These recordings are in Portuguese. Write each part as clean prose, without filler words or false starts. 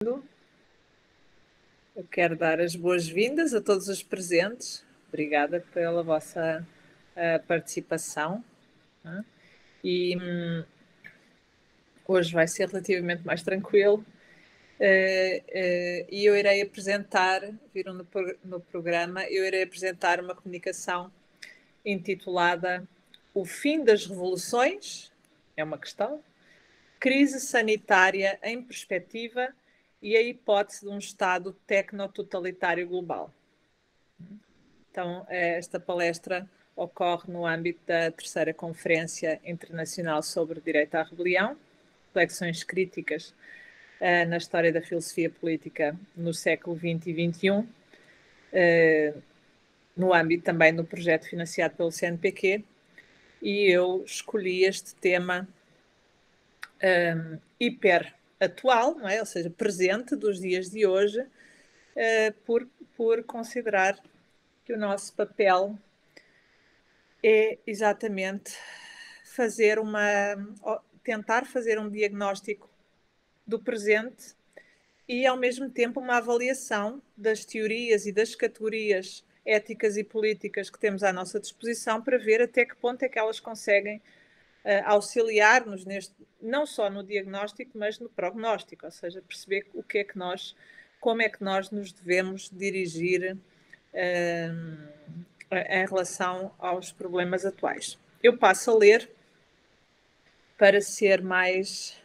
Eu quero dar as boas-vindas a todos os presentes. Obrigada pela vossa participação. E hoje vai ser relativamente mais tranquilo. E eu irei apresentar, viram no programa, eu irei apresentar uma comunicação intitulada O Fim das Revoluções, é uma questão, Crise Sanitária em Perspectiva e a Hipótese de um Estado Tecnototalitário Global. Então, esta palestra ocorre no âmbito da terceira Conferência Internacional sobre Direito à Rebelião, reflexões críticas na história da filosofia política no século XX e XXI, no âmbito também do projeto financiado pelo CNPq, e eu escolhi este tema hiper atual, não é? Ou seja, presente dos dias de hoje, por considerar que o nosso papel é exatamente tentar fazer um diagnóstico do presente e, ao mesmo tempo, uma avaliação das teorias e das categorias éticas e políticas que temos à nossa disposição para ver até que ponto é que elas conseguem auxiliar-nos não só no diagnóstico, mas no prognóstico, ou seja, perceber como é que nós nos devemos dirigir em relação aos problemas atuais. Eu passo a ler para ser mais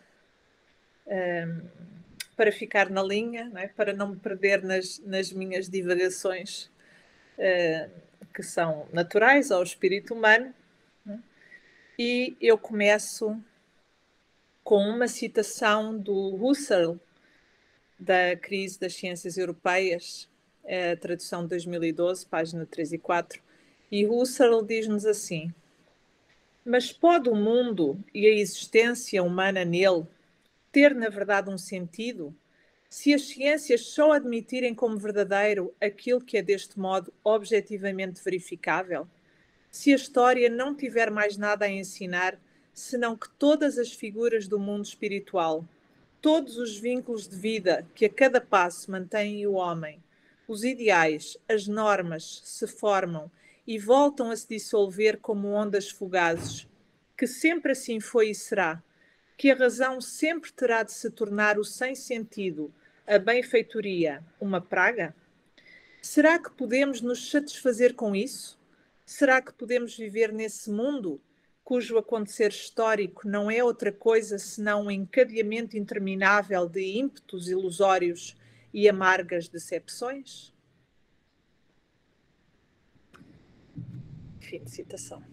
para ficar na linha, não é? Para não me perder nas minhas divagações que são naturais ao espírito humano. E eu começo com uma citação do Husserl, da Crise das Ciências Europeias, a tradução de 2012, página 3 e 4, e Husserl diz-nos assim: mas pode o mundo e a existência humana nele ter, na verdade, um sentido, se as ciências só admitirem como verdadeiro aquilo que é deste modo objetivamente verificável? Se a história não tiver mais nada a ensinar, senão que todas as figuras do mundo espiritual, todos os vínculos de vida que a cada passo mantêm o homem, os ideais, as normas, se formam e voltam a se dissolver como ondas fugazes, que sempre assim foi e será, que a razão sempre terá de se tornar o sem-sentido, a benfeitoria, uma praga? Será que podemos nos satisfazer com isso? Será que podemos viver nesse mundo cujo acontecer histórico não é outra coisa senão um encadeamento interminável de ímpetos ilusórios e amargas decepções? Fim de citação.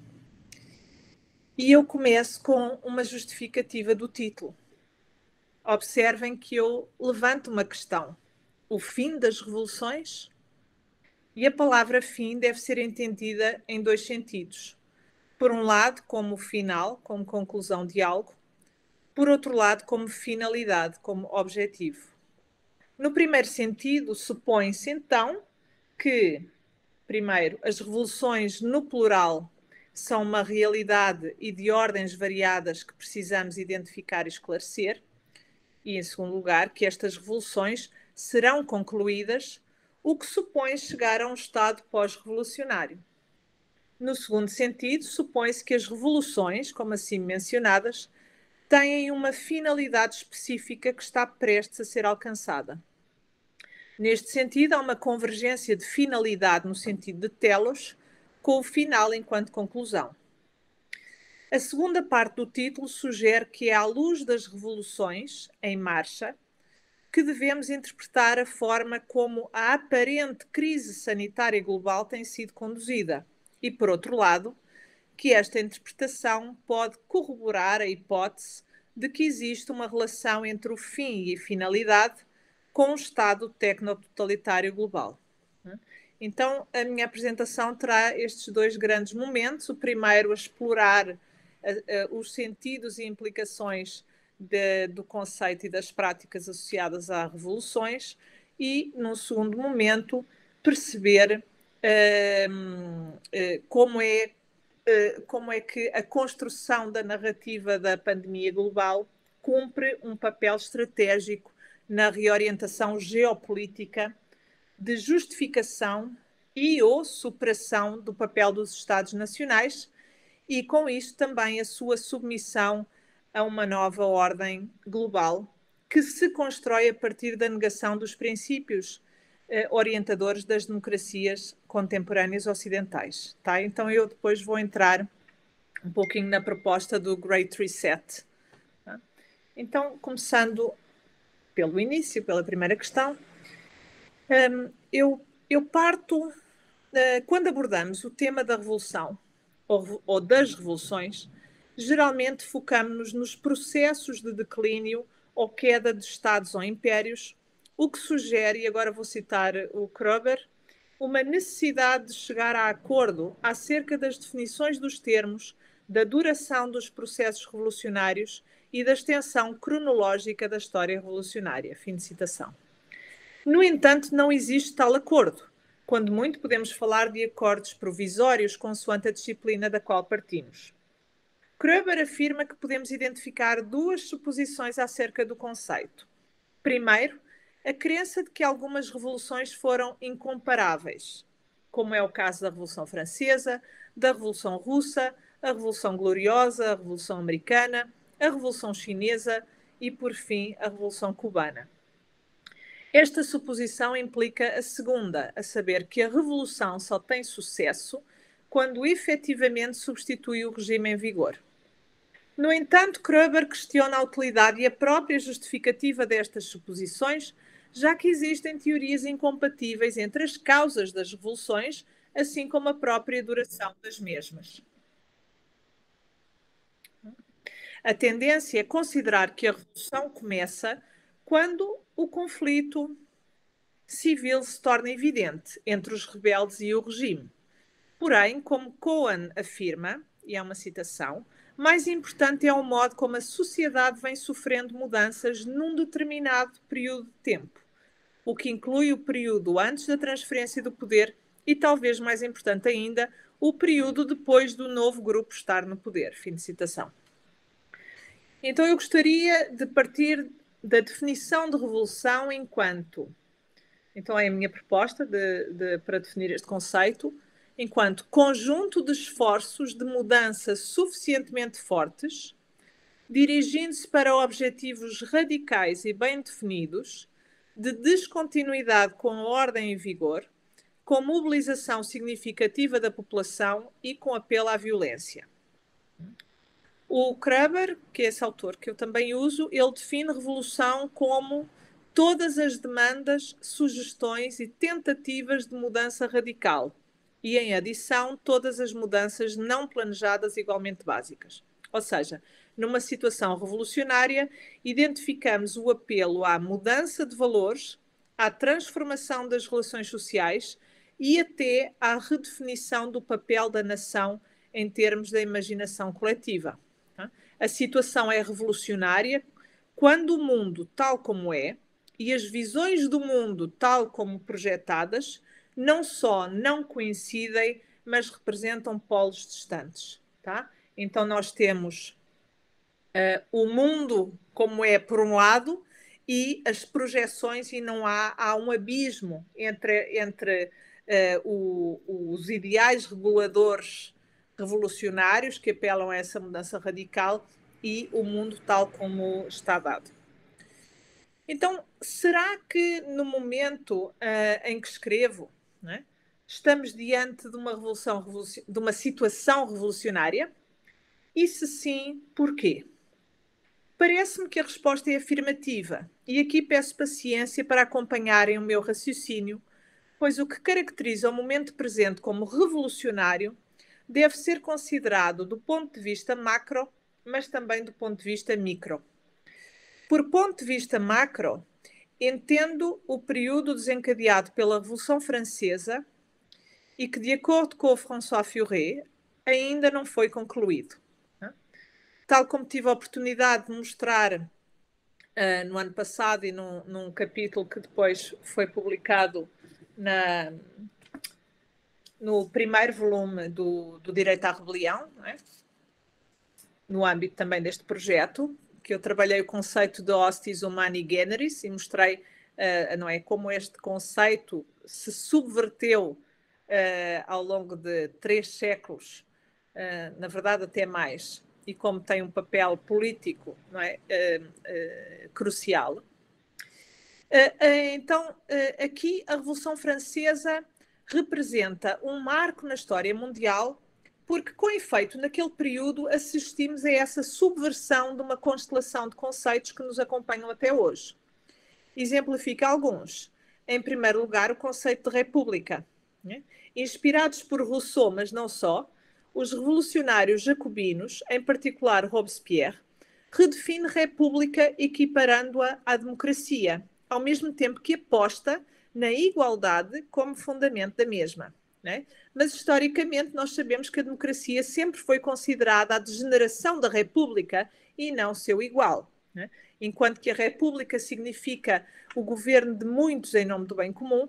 E eu começo com uma justificativa do título. Observem que eu levanto uma questão. O fim das revoluções? E a palavra fim deve ser entendida em dois sentidos. Por um lado, como final, como conclusão de algo. Por outro lado, como finalidade, como objetivo. No primeiro sentido, supõe-se então que, primeiro, as revoluções no plural são uma realidade e de ordens variadas que precisamos identificar e esclarecer. E, em segundo lugar, que estas revoluções serão concluídas, o que supõe chegar a um estado pós-revolucionário. No segundo sentido, supõe-se que as revoluções, como assim mencionadas, têm uma finalidade específica que está prestes a ser alcançada. Neste sentido, há uma convergência de finalidade no sentido de telos com o final enquanto conclusão. A segunda parte do título sugere que é à luz das revoluções em marcha que devemos interpretar a forma como a aparente crise sanitária global tem sido conduzida e, por outro lado, que esta interpretação pode corroborar a hipótese de que existe uma relação entre o fim e a finalidade com o estado tecnototalitário global. Então, a minha apresentação terá estes dois grandes momentos. O primeiro, a explorar os sentidos e implicações do conceito e das práticas associadas a revoluções e, num segundo momento, perceber como é que a construção da narrativa da pandemia global cumpre um papel estratégico na reorientação geopolítica de justificação e ou superação do papel dos Estados nacionais e, com isto, também a sua submissão a uma nova ordem global que se constrói a partir da negação dos princípios orientadores das democracias contemporâneas ocidentais. Tá? Então, eu depois vou entrar um pouquinho na proposta do Great Reset. Tá? Então, começando pelo início, pela primeira questão, eu parto, quando abordamos o tema da revolução ou das revoluções, geralmente focamos-nos nos processos de declínio ou queda de Estados ou impérios, o que sugere, e agora vou citar o Kroeber, uma necessidade de chegar a acordo acerca das definições dos termos, da duração dos processos revolucionários e da extensão cronológica da história revolucionária. Fim de citação. No entanto, não existe tal acordo. Quando muito, podemos falar de acordos provisórios consoante a disciplina da qual partimos. Kroeber afirma que podemos identificar duas suposições acerca do conceito. Primeiro, a crença de que algumas revoluções foram incomparáveis, como é o caso da Revolução Francesa, da Revolução Russa, a Revolução Gloriosa, a Revolução Americana, a Revolução Chinesa e, por fim, a Revolução Cubana. Esta suposição implica a segunda, a saber que a revolução só tem sucesso quando efetivamente substitui o regime em vigor. No entanto, Kroeber questiona a utilidade e a própria justificativa destas suposições, já que existem teorias incompatíveis entre as causas das revoluções, assim como a própria duração das mesmas. A tendência é considerar que a revolução começa quando o conflito civil se torna evidente entre os rebeldes e o regime. Porém, como Cohen afirma, e é uma citação, mais importante é o modo como a sociedade vem sofrendo mudanças num determinado período de tempo, o que inclui o período antes da transferência do poder e, talvez mais importante ainda, o período depois do novo grupo estar no poder. Fim de citação. Então, eu gostaria de partir da definição de revolução enquanto... Então, é a minha proposta para definir este conceito, enquanto conjunto de esforços de mudança suficientemente fortes, dirigindo-se para objetivos radicais e bem definidos, de descontinuidade com a ordem em vigor, com mobilização significativa da população e com apelo à violência. O Kroeber, que é esse autor que eu também uso, ele define revolução como todas as demandas, sugestões e tentativas de mudança radical e, em adição, todas as mudanças não planejadas igualmente básicas. Ou seja, numa situação revolucionária, identificamos o apelo à mudança de valores, à transformação das relações sociais e até à redefinição do papel da nação em termos da imaginação coletiva. A situação é revolucionária quando o mundo, tal como é, e as visões do mundo, tal como projetadas, não só não coincidem, mas representam polos distantes. Tá? Então, nós temos o mundo como é por um lado e as projeções, e não há um abismo entre os ideais reguladores revolucionários que apelam a essa mudança radical e o mundo tal como está dado. Então, será que no momento em que escrevo, né, estamos diante de uma situação revolucionária? E se sim, porquê? Parece-me que a resposta é afirmativa, e aqui peço paciência para acompanharem o meu raciocínio, pois o que caracteriza o momento presente como revolucionário deve ser considerado do ponto de vista macro, mas também do ponto de vista micro. Por ponto de vista macro, entendo o período desencadeado pela Revolução Francesa e que, de acordo com o François Furet, ainda não foi concluído. Tal como tive a oportunidade de mostrar no ano passado e num capítulo que depois foi publicado no primeiro volume do Direito à Rebelião, não é? No âmbito também deste projeto, que eu trabalhei o conceito de hostis humani generis e mostrei não é, como este conceito se subverteu ao longo de 3 séculos, na verdade até mais, e como tem um papel político, não é, crucial. Então, aqui a Revolução Francesa representa um marco na história mundial, porque, com efeito, naquele período assistimos a essa subversão de uma constelação de conceitos que nos acompanham até hoje. Exemplifica alguns. Em primeiro lugar, o conceito de república. Né? Inspirados por Rousseau, mas não só, os revolucionários jacobinos, em particular Robespierre, redefine república equiparando-a à democracia, ao mesmo tempo que aposta na igualdade como fundamento da mesma. Né? Mas, historicamente, nós sabemos que a democracia sempre foi considerada a degeneração da república e não seu igual. Né? Enquanto que a república significa o governo de muitos em nome do bem comum,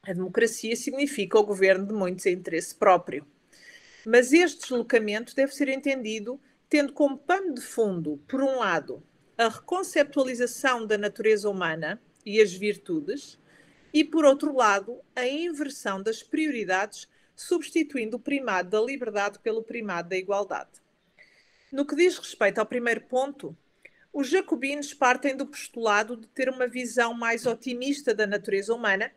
a democracia significa o governo de muitos em interesse próprio. Mas este deslocamento deve ser entendido tendo como pano de fundo, por um lado, a reconceptualização da natureza humana e as virtudes, e, por outro lado, a inversão das prioridades, substituindo o primado da liberdade pelo primado da igualdade. No que diz respeito ao primeiro ponto, os jacobinos partem do postulado de ter uma visão mais otimista da natureza humana,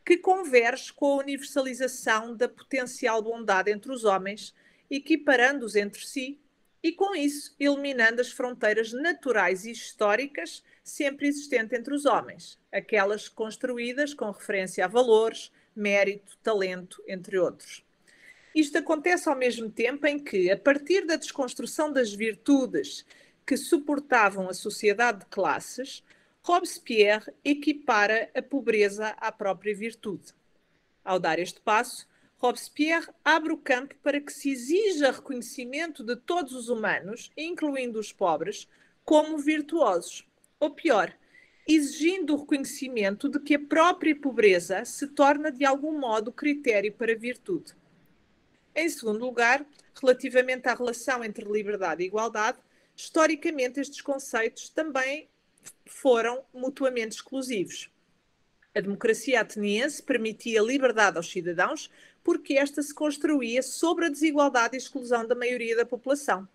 que converge com a universalização da potencial bondade entre os homens, equiparando-os entre si e, com isso, eliminando as fronteiras naturais e históricas sempre existentes entre os homens, aquelas construídas com referência a valores, mérito, talento, entre outros. Isto acontece ao mesmo tempo em que, a partir da desconstrução das virtudes que suportavam a sociedade de classes, Robespierre equipara a pobreza à própria virtude. Ao dar este passo, Robespierre abre o campo para que se exija reconhecimento de todos os humanos, incluindo os pobres, como virtuosos. Ou pior, exigindo o reconhecimento de que a própria pobreza se torna de algum modo critério para virtude. Em segundo lugar, relativamente à relação entre liberdade e igualdade, historicamente estes conceitos também foram mutuamente exclusivos. A democracia ateniense permitia liberdade aos cidadãos porque esta se construía sobre a desigualdade e exclusão da maioria da população.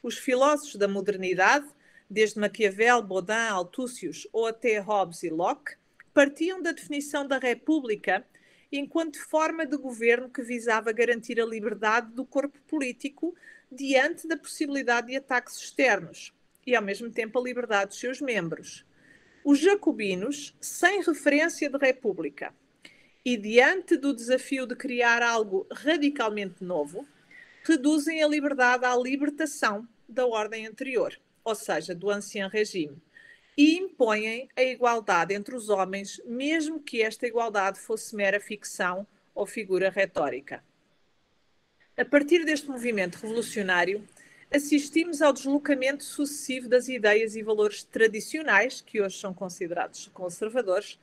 Os filósofos da modernidade, desde Maquiavel, Baudin, Altúcios ou até Hobbes e Locke, partiam da definição da república enquanto forma de governo que visava garantir a liberdade do corpo político diante da possibilidade de ataques externos e, ao mesmo tempo, a liberdade dos seus membros. Os jacobinos, sem referência de república e diante do desafio de criar algo radicalmente novo, reduzem a liberdade à libertação da ordem anterior, ou seja, do ancien regime, e impõem a igualdade entre os homens, mesmo que esta igualdade fosse mera ficção ou figura retórica. A partir deste movimento revolucionário, assistimos ao deslocamento sucessivo das ideias e valores tradicionais, que hoje são considerados conservadores,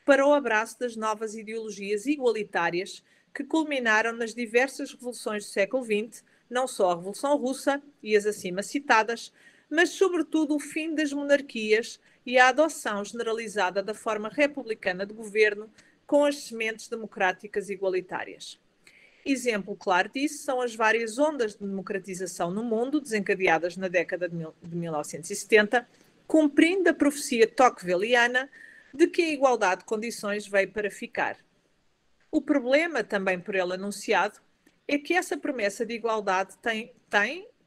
para o abraço das novas ideologias igualitárias que culminaram nas diversas revoluções do século XX, não só a Revolução Russa e as acima citadas, mas sobretudo o fim das monarquias e a adoção generalizada da forma republicana de governo com as sementes democráticas igualitárias. Exemplo claro disso são as várias ondas de democratização no mundo, desencadeadas na década de 1970, cumprindo a profecia tocquevilliana de que a igualdade de condições veio para ficar. O problema, também por ele anunciado, é que essa promessa de igualdade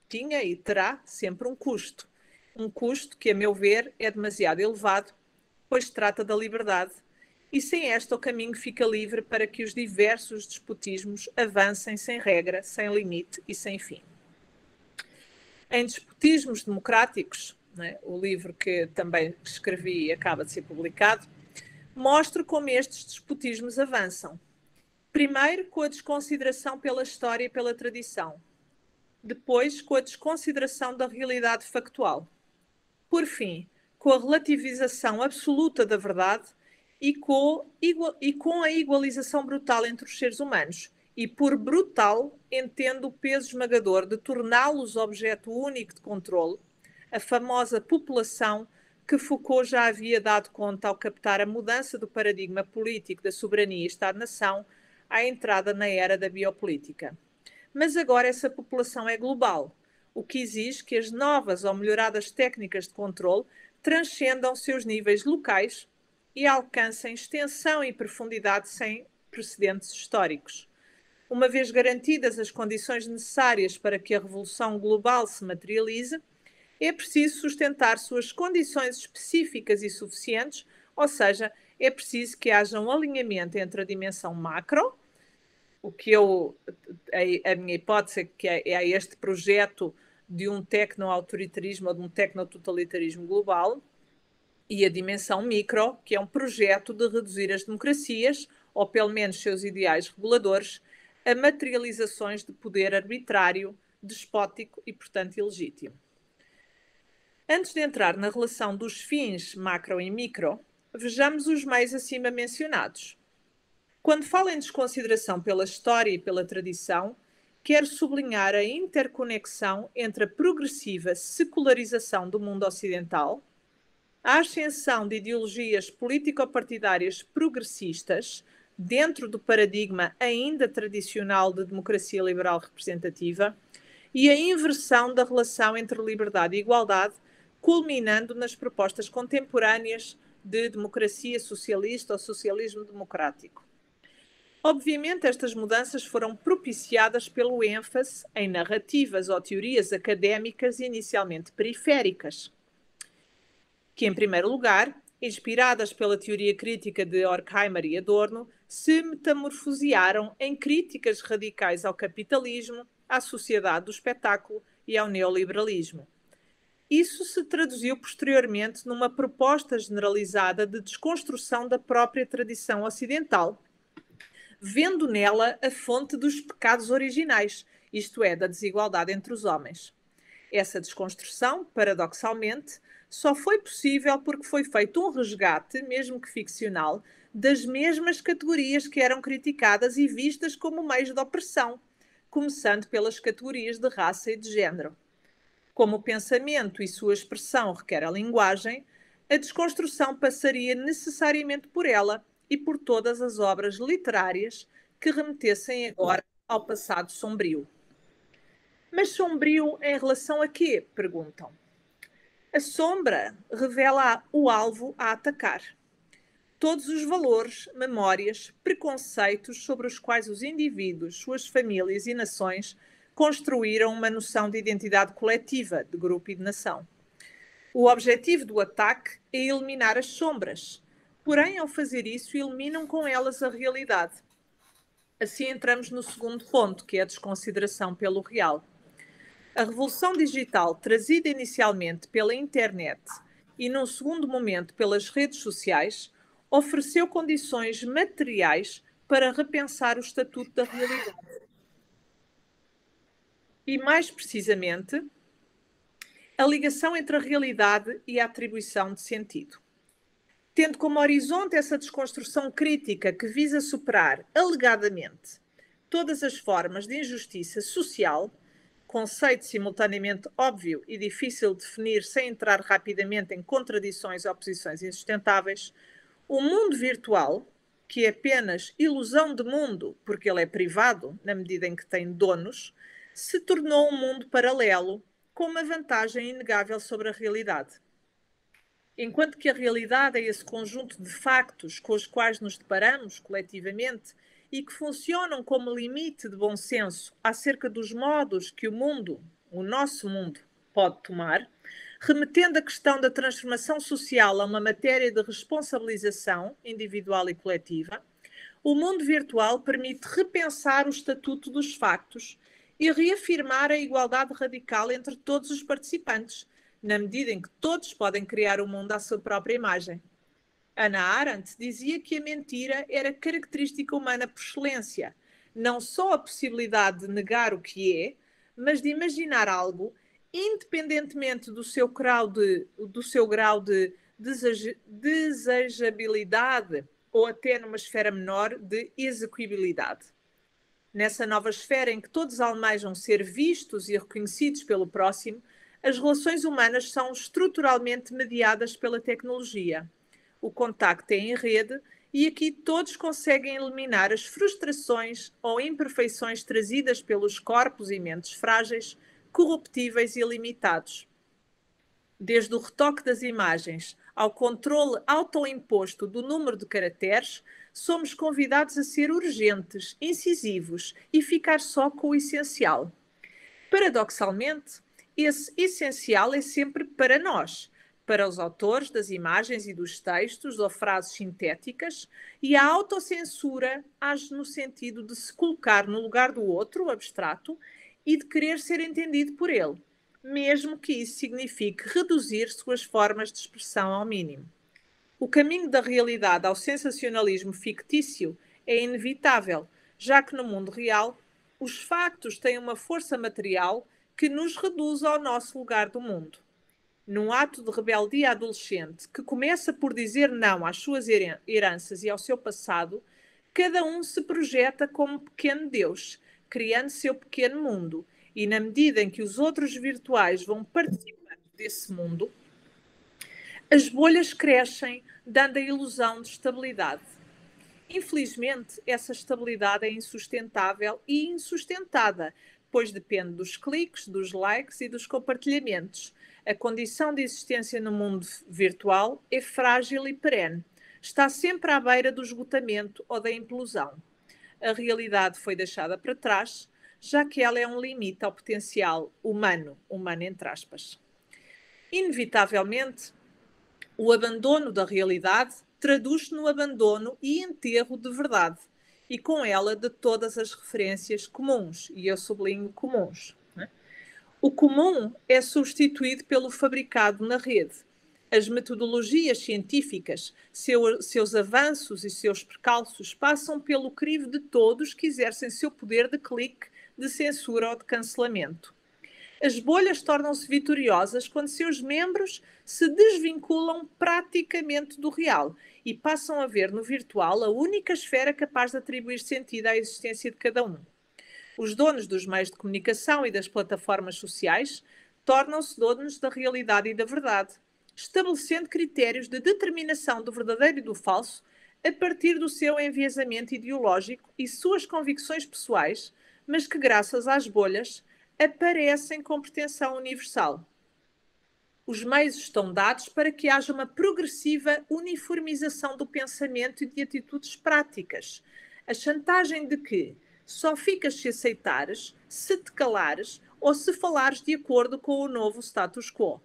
tinha e terá sempre um custo. Um custo que, a meu ver, é demasiado elevado, pois trata da liberdade, e sem esta o caminho fica livre para que os diversos despotismos avancem sem regra, sem limite e sem fim. Em Despotismos Democráticos, né, o livro que também escrevi e acaba de ser publicado, mostro como estes despotismos avançam. Primeiro, com a desconsideração pela história e pela tradição. Depois, com a desconsideração da realidade factual. Por fim, com a relativização absoluta da verdade e com a igualização brutal entre os seres humanos. E por brutal, entendo o peso esmagador de torná-los objeto único de controle, a famosa população que Foucault já havia dado conta ao captar a mudança do paradigma político da soberania e Estado-nação à entrada na era da biopolítica. Mas agora essa população é global, o que exige que as novas ou melhoradas técnicas de controle transcendam seus níveis locais e alcancem extensão e profundidade sem precedentes históricos. Uma vez garantidas as condições necessárias para que a revolução global se materialize, é preciso sustentar suas condições específicas e suficientes, ou seja, é preciso que haja um alinhamento entre a dimensão macro, o que a minha hipótese é que é este projeto de um tecno-autoritarismo ou de um tecno-totalitarismo global, e a dimensão micro, que é um projeto de reduzir as democracias, ou pelo menos seus ideais reguladores, a materializações de poder arbitrário, despótico e, portanto, ilegítimo. Antes de entrar na relação dos fins macro e micro, vejamos os meios acima mencionados. Quando falo em desconsideração pela história e pela tradição, quero sublinhar a interconexão entre a progressiva secularização do mundo ocidental, a ascensão de ideologias político-partidárias progressistas dentro do paradigma ainda tradicional de democracia liberal representativa e a inversão da relação entre liberdade e igualdade, culminando nas propostas contemporâneas de democracia socialista ou socialismo democrático. Obviamente, estas mudanças foram propiciadas pelo ênfase em narrativas ou teorias académicas inicialmente periféricas, que, em primeiro lugar, inspiradas pela teoria crítica de Horkheimer e Adorno, se metamorfosearam em críticas radicais ao capitalismo, à sociedade do espetáculo e ao neoliberalismo. Isso se traduziu posteriormente numa proposta generalizada de desconstrução da própria tradição ocidental, vendo nela a fonte dos pecados originais, isto é, da desigualdade entre os homens. Essa desconstrução, paradoxalmente, só foi possível porque foi feito um resgate, mesmo que ficcional, das mesmas categorias que eram criticadas e vistas como meios de opressão, começando pelas categorias de raça e de género. Como o pensamento e sua expressão requer a linguagem, a desconstrução passaria necessariamente por ela e por todas as obras literárias que remetessem agora ao passado sombrio. Mas sombrio em relação a quê? Perguntam. A sombra revela o alvo a atacar. Todos os valores, memórias, preconceitos sobre os quais os indivíduos, suas famílias e nações construíram uma noção de identidade coletiva, de grupo e de nação. O objetivo do ataque é eliminar as sombras, porém, ao fazer isso, eliminam com elas a realidade. Assim entramos no segundo ponto, que é a desconsideração pelo real. A revolução digital, trazida inicialmente pela internet e, num segundo momento, pelas redes sociais, ofereceu condições materiais para repensar o estatuto da realidade. E, mais precisamente, a ligação entre a realidade e a atribuição de sentido. Tendo como horizonte essa desconstrução crítica que visa superar, alegadamente, todas as formas de injustiça social, conceito simultaneamente óbvio e difícil de definir sem entrar rapidamente em contradições ou posições insustentáveis, o mundo virtual, que é apenas ilusão de mundo, porque ele é privado, na medida em que tem donos, se tornou um mundo paralelo, com uma vantagem inegável sobre a realidade. Enquanto que a realidade é esse conjunto de factos com os quais nos deparamos coletivamente e que funcionam como limite de bom senso acerca dos modos que o mundo, o nosso mundo, pode tomar, remetendo a questão da transformação social a uma matéria de responsabilização individual e coletiva, o mundo virtual permite repensar o estatuto dos factos e reafirmar a igualdade radical entre todos os participantes, na medida em que todos podem criar o mundo à sua própria imagem. Hannah Arendt dizia que a mentira era característica humana por excelência, não só a possibilidade de negar o que é, mas de imaginar algo independentemente do seu grau de desejabilidade ou até numa esfera menor de execuibilidade. Nessa nova esfera em que todos almejam ser vistos e reconhecidos pelo próximo, As relações humanas são estruturalmente mediadas pela tecnologia. O contacto é em rede e aqui todos conseguem eliminar as frustrações ou imperfeições trazidas pelos corpos e mentes frágeis, corruptíveis e limitados. Desde o retoque das imagens ao controle autoimposto do número de caracteres, somos convidados a ser urgentes, incisivos e ficar só com o essencial. Paradoxalmente, esse essencial é sempre para nós, para os autores das imagens e dos textos ou frases sintéticas, e a autocensura age no sentido de se colocar no lugar do outro, o abstrato, e de querer ser entendido por ele, mesmo que isso signifique reduzir suas formas de expressão ao mínimo. O caminho da realidade ao sensacionalismo fictício é inevitável, já que no mundo real os factos têm uma força material que nos reduz ao nosso lugar do mundo. Num ato de rebeldia adolescente que começa por dizer não às suas heranças e ao seu passado, cada um se projeta como um pequeno Deus, criando seu pequeno mundo, e na medida em que os outros virtuais vão participando desse mundo, as bolhas crescem, dando a ilusão de estabilidade. Infelizmente, essa estabilidade é insustentável e insustentada, pois depende dos cliques, dos likes e dos compartilhamentos. A condição de existência no mundo virtual é frágil e perene. Está sempre à beira do esgotamento ou da implosão. A realidade foi deixada para trás, já que ela é um limite ao potencial humano entre aspas. Inevitavelmente, o abandono da realidade traduz-se no abandono e enterro de verdade, e com ela de todas as referências comuns, e eu sublinho comuns. O comum é substituído pelo fabricado na rede. As metodologias científicas, seus avanços e seus percalços passam pelo crivo de todos que exercem seu poder de clique, de censura ou de cancelamento. As bolhas tornam-se vitoriosas quando seus membros se desvinculam praticamente do real e passam a ver no virtual a única esfera capaz de atribuir sentido à existência de cada um. Os donos dos meios de comunicação e das plataformas sociais tornam-se donos da realidade e da verdade, estabelecendo critérios de determinação do verdadeiro e do falso a partir do seu enviesamento ideológico e suas convicções pessoais, mas que, graças às bolhas, aparecem com pretensão universal. Os meios estão dados para que haja uma progressiva uniformização do pensamento e de atitudes práticas. A chantagem de que só ficas se aceitares, se te calares ou se falares de acordo com o novo status quo.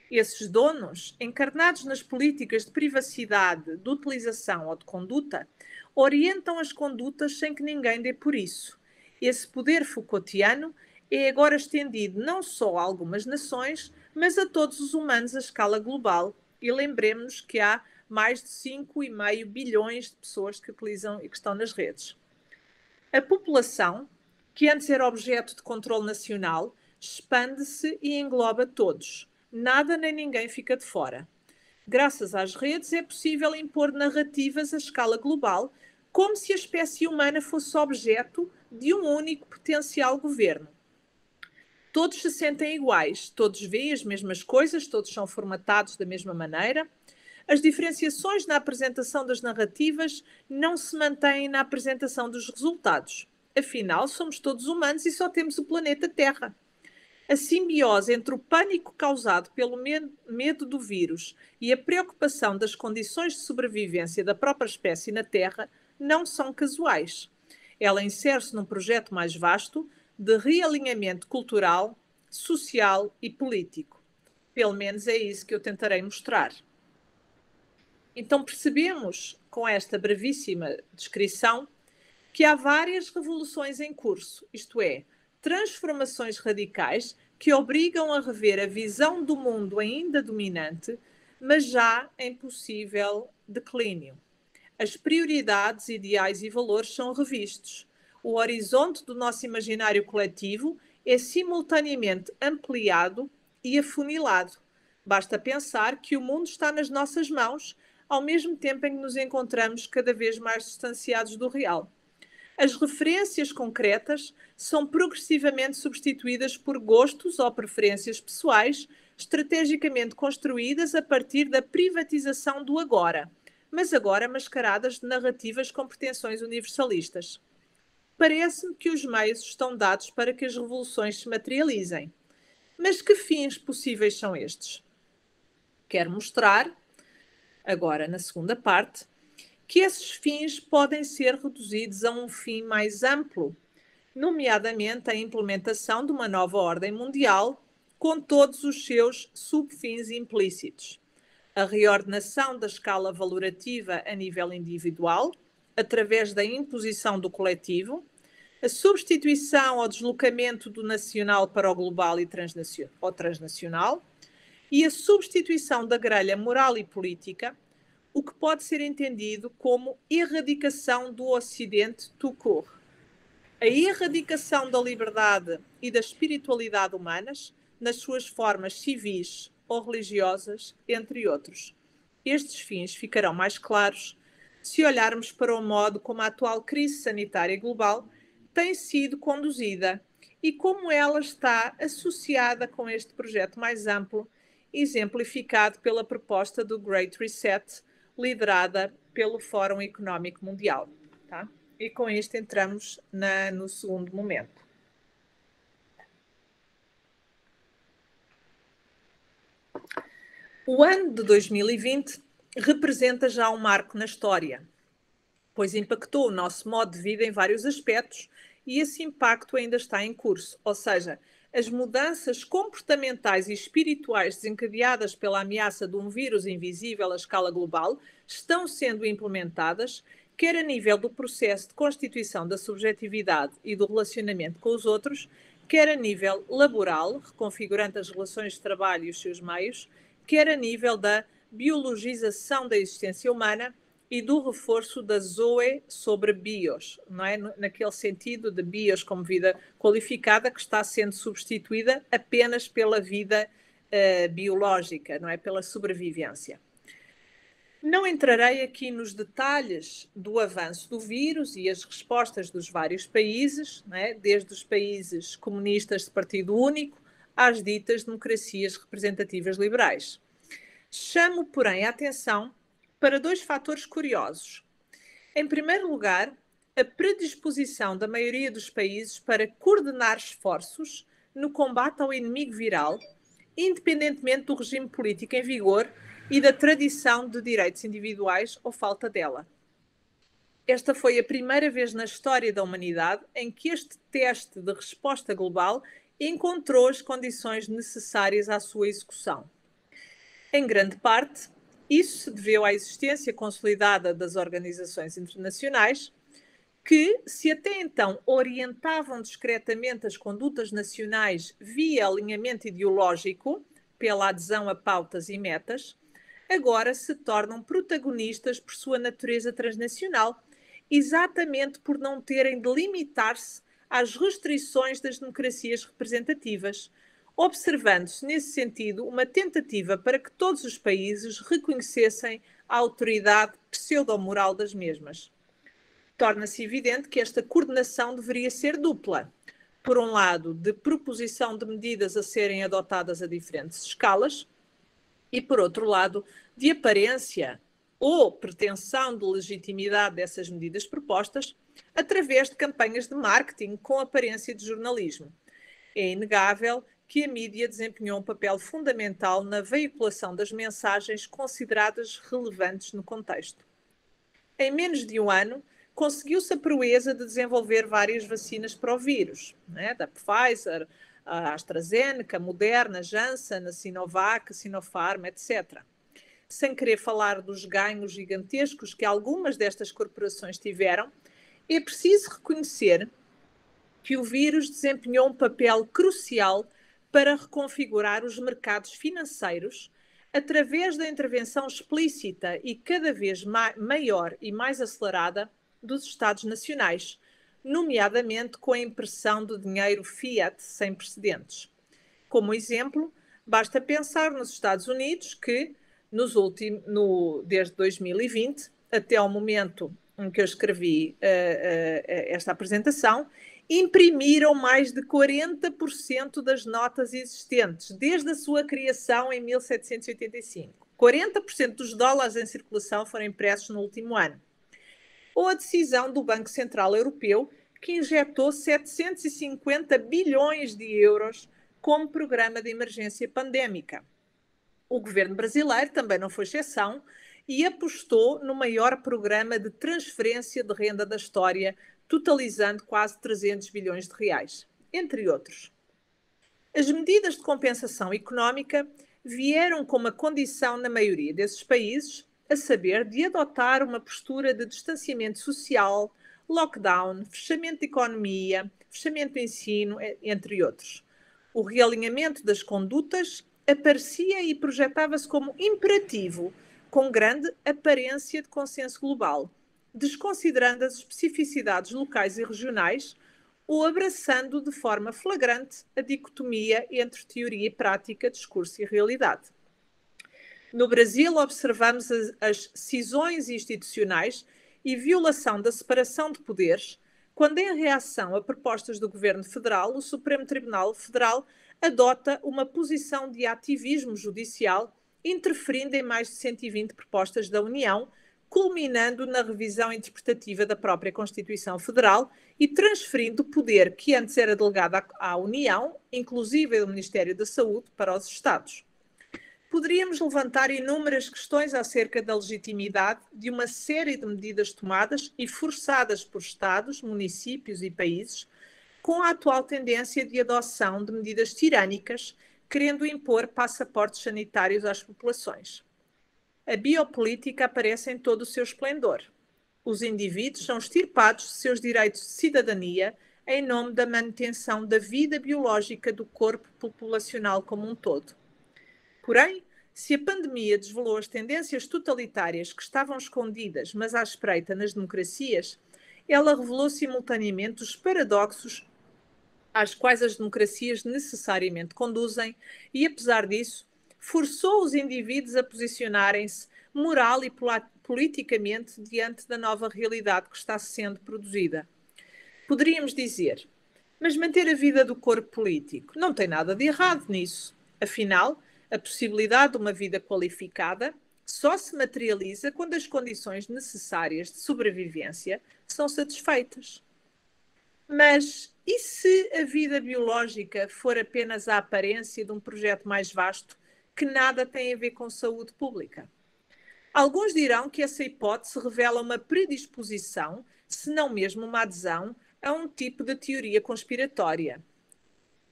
Esses donos, encarnados nas políticas de privacidade, de utilização ou de conduta, orientam as condutas sem que ninguém dê por isso. Esse poder Foucaultiano é agora estendido não só a algumas nações, mas a todos os humanos à escala global. E lembremos-nos que há mais de 5,5 bilhões de pessoas que utilizam e que estão nas redes. A população, que antes era objeto de controle nacional, expande-se e engloba todos. Nada nem ninguém fica de fora. Graças às redes é possível impor narrativas à escala global, como se a espécie humana fosse objeto de um único potencial governo. Todos se sentem iguais, todos veem as mesmas coisas, todos são formatados da mesma maneira. As diferenciações na apresentação das narrativas não se mantêm na apresentação dos resultados. Afinal, somos todos humanos e só temos o planeta Terra. A simbiose entre o pânico causado pelo medo do vírus e a preocupação das condições de sobrevivência da própria espécie na Terra não são casuais. Ela insere-se num projeto mais vasto de realinhamento cultural, social e político. Pelo menos é isso que eu tentarei mostrar. Então percebemos, com esta brevíssima descrição, que há várias revoluções em curso, isto é, transformações radicais que obrigam a rever a visão do mundo ainda dominante, mas já em possível declínio. As prioridades, ideais e valores são revistos. O horizonte do nosso imaginário coletivo é simultaneamente ampliado e afunilado. Basta pensar que o mundo está nas nossas mãos, ao mesmo tempo em que nos encontramos cada vez mais distanciados do real. As referências concretas são progressivamente substituídas por gostos ou preferências pessoais, estrategicamente construídas a partir da privatização do agora, mas agora mascaradas de narrativas com pretensões universalistas. Parece-me que os meios estão dados para que as revoluções se materializem. Mas que fins possíveis são estes? Quero mostrar, agora na segunda parte, que esses fins podem ser reduzidos a um fim mais amplo, nomeadamente a implementação de uma nova ordem mundial com todos os seus subfins implícitos. A reordenação da escala valorativa a nível individual, através da imposição do coletivo, a substituição ou deslocamento do nacional para o global e transnacional e a substituição da grelha moral e política, o que pode ser entendido como erradicação do Ocidente tout court. A erradicação da liberdade e da espiritualidade humanas nas suas formas civis ou religiosas, entre outros. Estes fins ficarão mais claros se olharmos para o modo como a atual crise sanitária global tem sido conduzida e como ela está associada com este projeto mais amplo, exemplificado pela proposta do Great Reset, liderada pelo Fórum Económico Mundial. Tá? E com isto entramos no segundo momento. O ano de 2020 representa já um marco na história, pois impactou o nosso modo de vida em vários aspectos e esse impacto ainda está em curso, ou seja, as mudanças comportamentais e espirituais desencadeadas pela ameaça de um vírus invisível à escala global estão sendo implementadas, quer a nível do processo de constituição da subjetividade e do relacionamento com os outros, quer a nível laboral, reconfigurando as relações de trabalho e os seus meios, quer a nível da biologização da existência humana e do reforço da Zoe sobre bios, não é? Naquele sentido de bios como vida qualificada que está sendo substituída apenas pela vida biológica, não é? Pela sobrevivência. Não entrarei aqui nos detalhes do avanço do vírus e as respostas dos vários países, não é? Desde os países comunistas de partido único às ditas democracias representativas liberais. Chamo, porém, a atenção para dois fatores curiosos. Em primeiro lugar, a predisposição da maioria dos países para coordenar esforços no combate ao inimigo viral, independentemente do regime político em vigor e da tradição de direitos individuais ou falta dela. Esta foi a primeira vez na história da humanidade em que este teste de resposta global encontrou as condições necessárias à sua execução. Em grande parte, isso se deveu à existência consolidada das organizações internacionais que, se até então orientavam discretamente as condutas nacionais via alinhamento ideológico, pela adesão a pautas e metas, agora se tornam protagonistas por sua natureza transnacional, exatamente por não terem de limitar-se às restrições das democracias representativas, observando-se, nesse sentido, uma tentativa para que todos os países reconhecessem a autoridade pseudo-moral das mesmas. Torna-se evidente que esta coordenação deveria ser dupla. Por um lado, de proposição de medidas a serem adotadas a diferentes escalas, e, por outro lado, de aparência ou pretensão de legitimidade dessas medidas propostas através de campanhas de marketing com aparência de jornalismo. É inegável que a mídia desempenhou um papel fundamental na veiculação das mensagens consideradas relevantes no contexto. Em menos de um ano, conseguiu-se a proeza de desenvolver várias vacinas para o vírus, né? Da Pfizer, a AstraZeneca, a Moderna, a Janssen, a Sinovac, a Sinopharm, etc. Sem querer falar dos ganhos gigantescos que algumas destas corporações tiveram, é preciso reconhecer que o vírus desempenhou um papel crucial para reconfigurar os mercados financeiros através da intervenção explícita e cada vez maior e mais acelerada dos Estados nacionais, nomeadamente com a impressão de dinheiro fiat sem precedentes. Como exemplo, basta pensar nos Estados Unidos que, desde 2020 até ao momento em que eu escrevi esta apresentação, imprimiram mais de 40% das notas existentes, desde a sua criação em 1785. 40% dos dólares em circulação foram impressos no último ano. Ou a decisão do Banco Central Europeu, que injetou 750 bilhões de euros como programa de emergência pandémica. O governo brasileiro também não foi exceção e apostou no maior programa de transferência de renda da história, totalizando quase 300 bilhões de reais, entre outros. As medidas de compensação económica vieram com uma condição na maioria desses países, a saber, de adotar uma postura de distanciamento social, lockdown, fechamento de economia, fechamento do ensino, entre outros. O realinhamento das condutas aparecia e projetava-se como imperativo, com grande aparência de consenso global, desconsiderando as especificidades locais e regionais ou abraçando de forma flagrante a dicotomia entre teoria e prática, discurso e realidade. No Brasil, observamos as cisões institucionais e violação da separação de poderes, quando, em reação a propostas do Governo Federal, o Supremo Tribunal Federal adota uma posição de ativismo judicial, interferindo em mais de 120 propostas da União, culminando na revisão interpretativa da própria Constituição Federal e transferindo o poder que antes era delegado à União, inclusive do Ministério da Saúde, para os Estados. Poderíamos levantar inúmeras questões acerca da legitimidade de uma série de medidas tomadas e forçadas por Estados, municípios e países, com a atual tendência de adoção de medidas tirânicas, querendo impor passaportes sanitários às populações. A biopolítica aparece em todo o seu esplendor. Os indivíduos são extirpados de seus direitos de cidadania em nome da manutenção da vida biológica do corpo populacional como um todo. Porém, se a pandemia desvelou as tendências totalitárias que estavam escondidas, mas à espreita nas democracias, ela revelou simultaneamente os paradoxos às quais as democracias necessariamente conduzem e, apesar disso, forçou os indivíduos a posicionarem-se moral e politicamente diante da nova realidade que está sendo produzida. Poderíamos dizer, mas manter a vida do corpo político não tem nada de errado nisso. Afinal, a possibilidade de uma vida qualificada só se materializa quando as condições necessárias de sobrevivência são satisfeitas. Mas e se a vida biológica for apenas a aparência de um projeto mais vasto que nada tem a ver com saúde pública? Alguns dirão que essa hipótese revela uma predisposição, se não mesmo uma adesão, a um tipo de teoria conspiratória.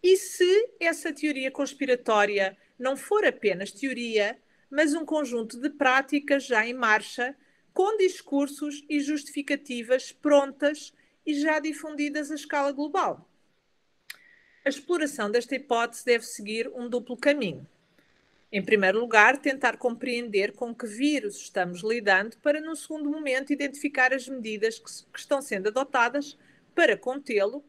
E se essa teoria conspiratória não for apenas teoria, mas um conjunto de práticas já em marcha, com discursos e justificativas prontas e já difundidas a escala global? A exploração desta hipótese deve seguir um duplo caminho. Em primeiro lugar, tentar compreender com que vírus estamos lidando para, num segundo momento, identificar as medidas que estão sendo adotadas para contê-lo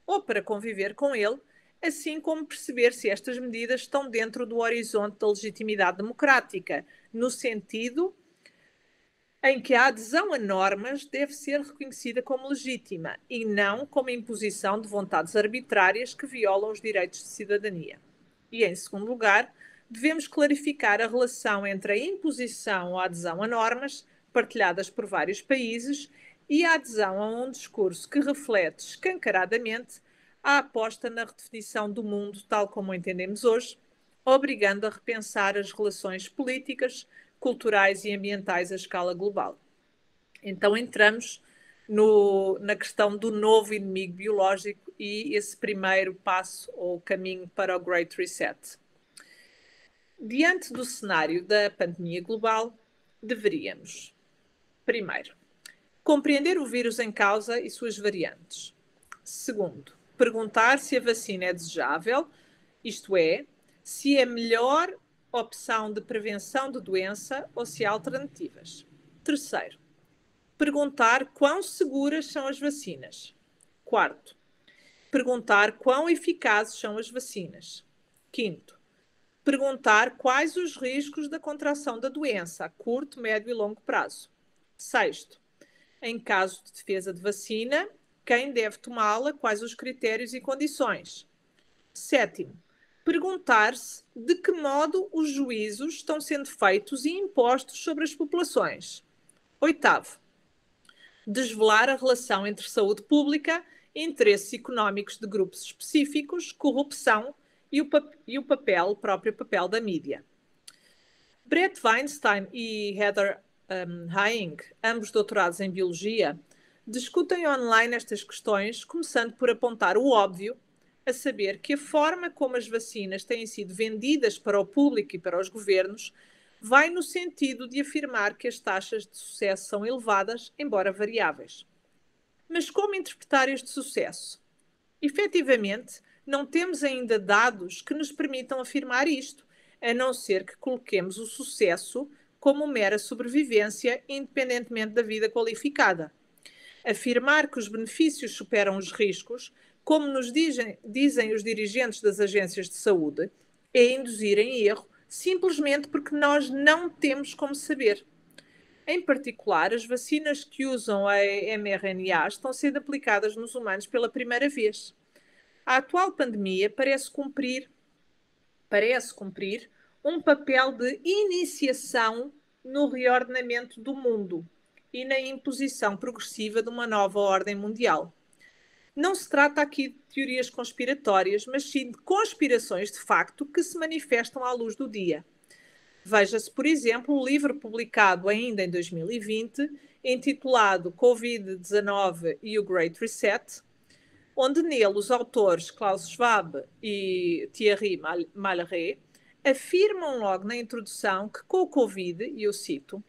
ou para conviver com ele, assim como perceber se estas medidas estão dentro do horizonte da legitimidade democrática, no sentido em que a adesão a normas deve ser reconhecida como legítima e não como imposição de vontades arbitrárias que violam os direitos de cidadania. E, em segundo lugar, devemos clarificar a relação entre a imposição ou a adesão a normas partilhadas por vários países e a adesão a um discurso que reflete escancaradamente a aposta na redefinição do mundo tal como o entendemos hoje, obrigando a repensar as relações políticas, culturais e ambientais à escala global. Então entramos na questão do novo inimigo biológico e esse primeiro passo ou caminho para o Great Reset. Diante do cenário da pandemia global, deveríamos, primeiro, compreender o vírus em causa e suas variantes. Segundo, perguntar se a vacina é desejável, isto é, se é a melhor opção de prevenção de doença ou se há alternativas. Terceiro, perguntar quão seguras são as vacinas. Quarto, perguntar quão eficazes são as vacinas. Quinto, perguntar quais os riscos da contração da doença a curto, médio e longo prazo. Sexto, Em caso de defesa de vacina, quem deve tomá-la, quais os critérios e condições. 7º, perguntar-se de que modo os juízos estão sendo feitos e impostos sobre as populações. 8º, desvelar a relação entre saúde pública, interesses económicos de grupos específicos, corrupção e o próprio papel da mídia. Brett Weinstein e Heather Heying, ambos doutorados em Biologia, discutem online estas questões, começando por apontar o óbvio, a saber que a forma como as vacinas têm sido vendidas para o público e para os governos vai no sentido de afirmar que as taxas de sucesso são elevadas, embora variáveis. Mas como interpretar este sucesso? Efetivamente, não temos ainda dados que nos permitam afirmar isto, a não ser que coloquemos o sucesso como mera sobrevivência, independentemente da vida qualificada. Afirmar que os benefícios superam os riscos, como nos dizem os dirigentes das agências de saúde, é induzir em erro, simplesmente porque nós não temos como saber. Em particular, as vacinas que usam a mRNA estão sendo aplicadas nos humanos pela primeira vez. A atual pandemia parece cumprir um papel de iniciação no reordenamento do mundo e na imposição progressiva de uma nova ordem mundial. Não se trata aqui de teorias conspiratórias, mas sim de conspirações de facto que se manifestam à luz do dia. Veja-se, por exemplo, o livro publicado ainda em 2020, intitulado Covid-19 e o Great Reset, onde nele os autores Klaus Schwab e Thierry Mallaré afirmam logo na introdução que com o Covid, e eu cito,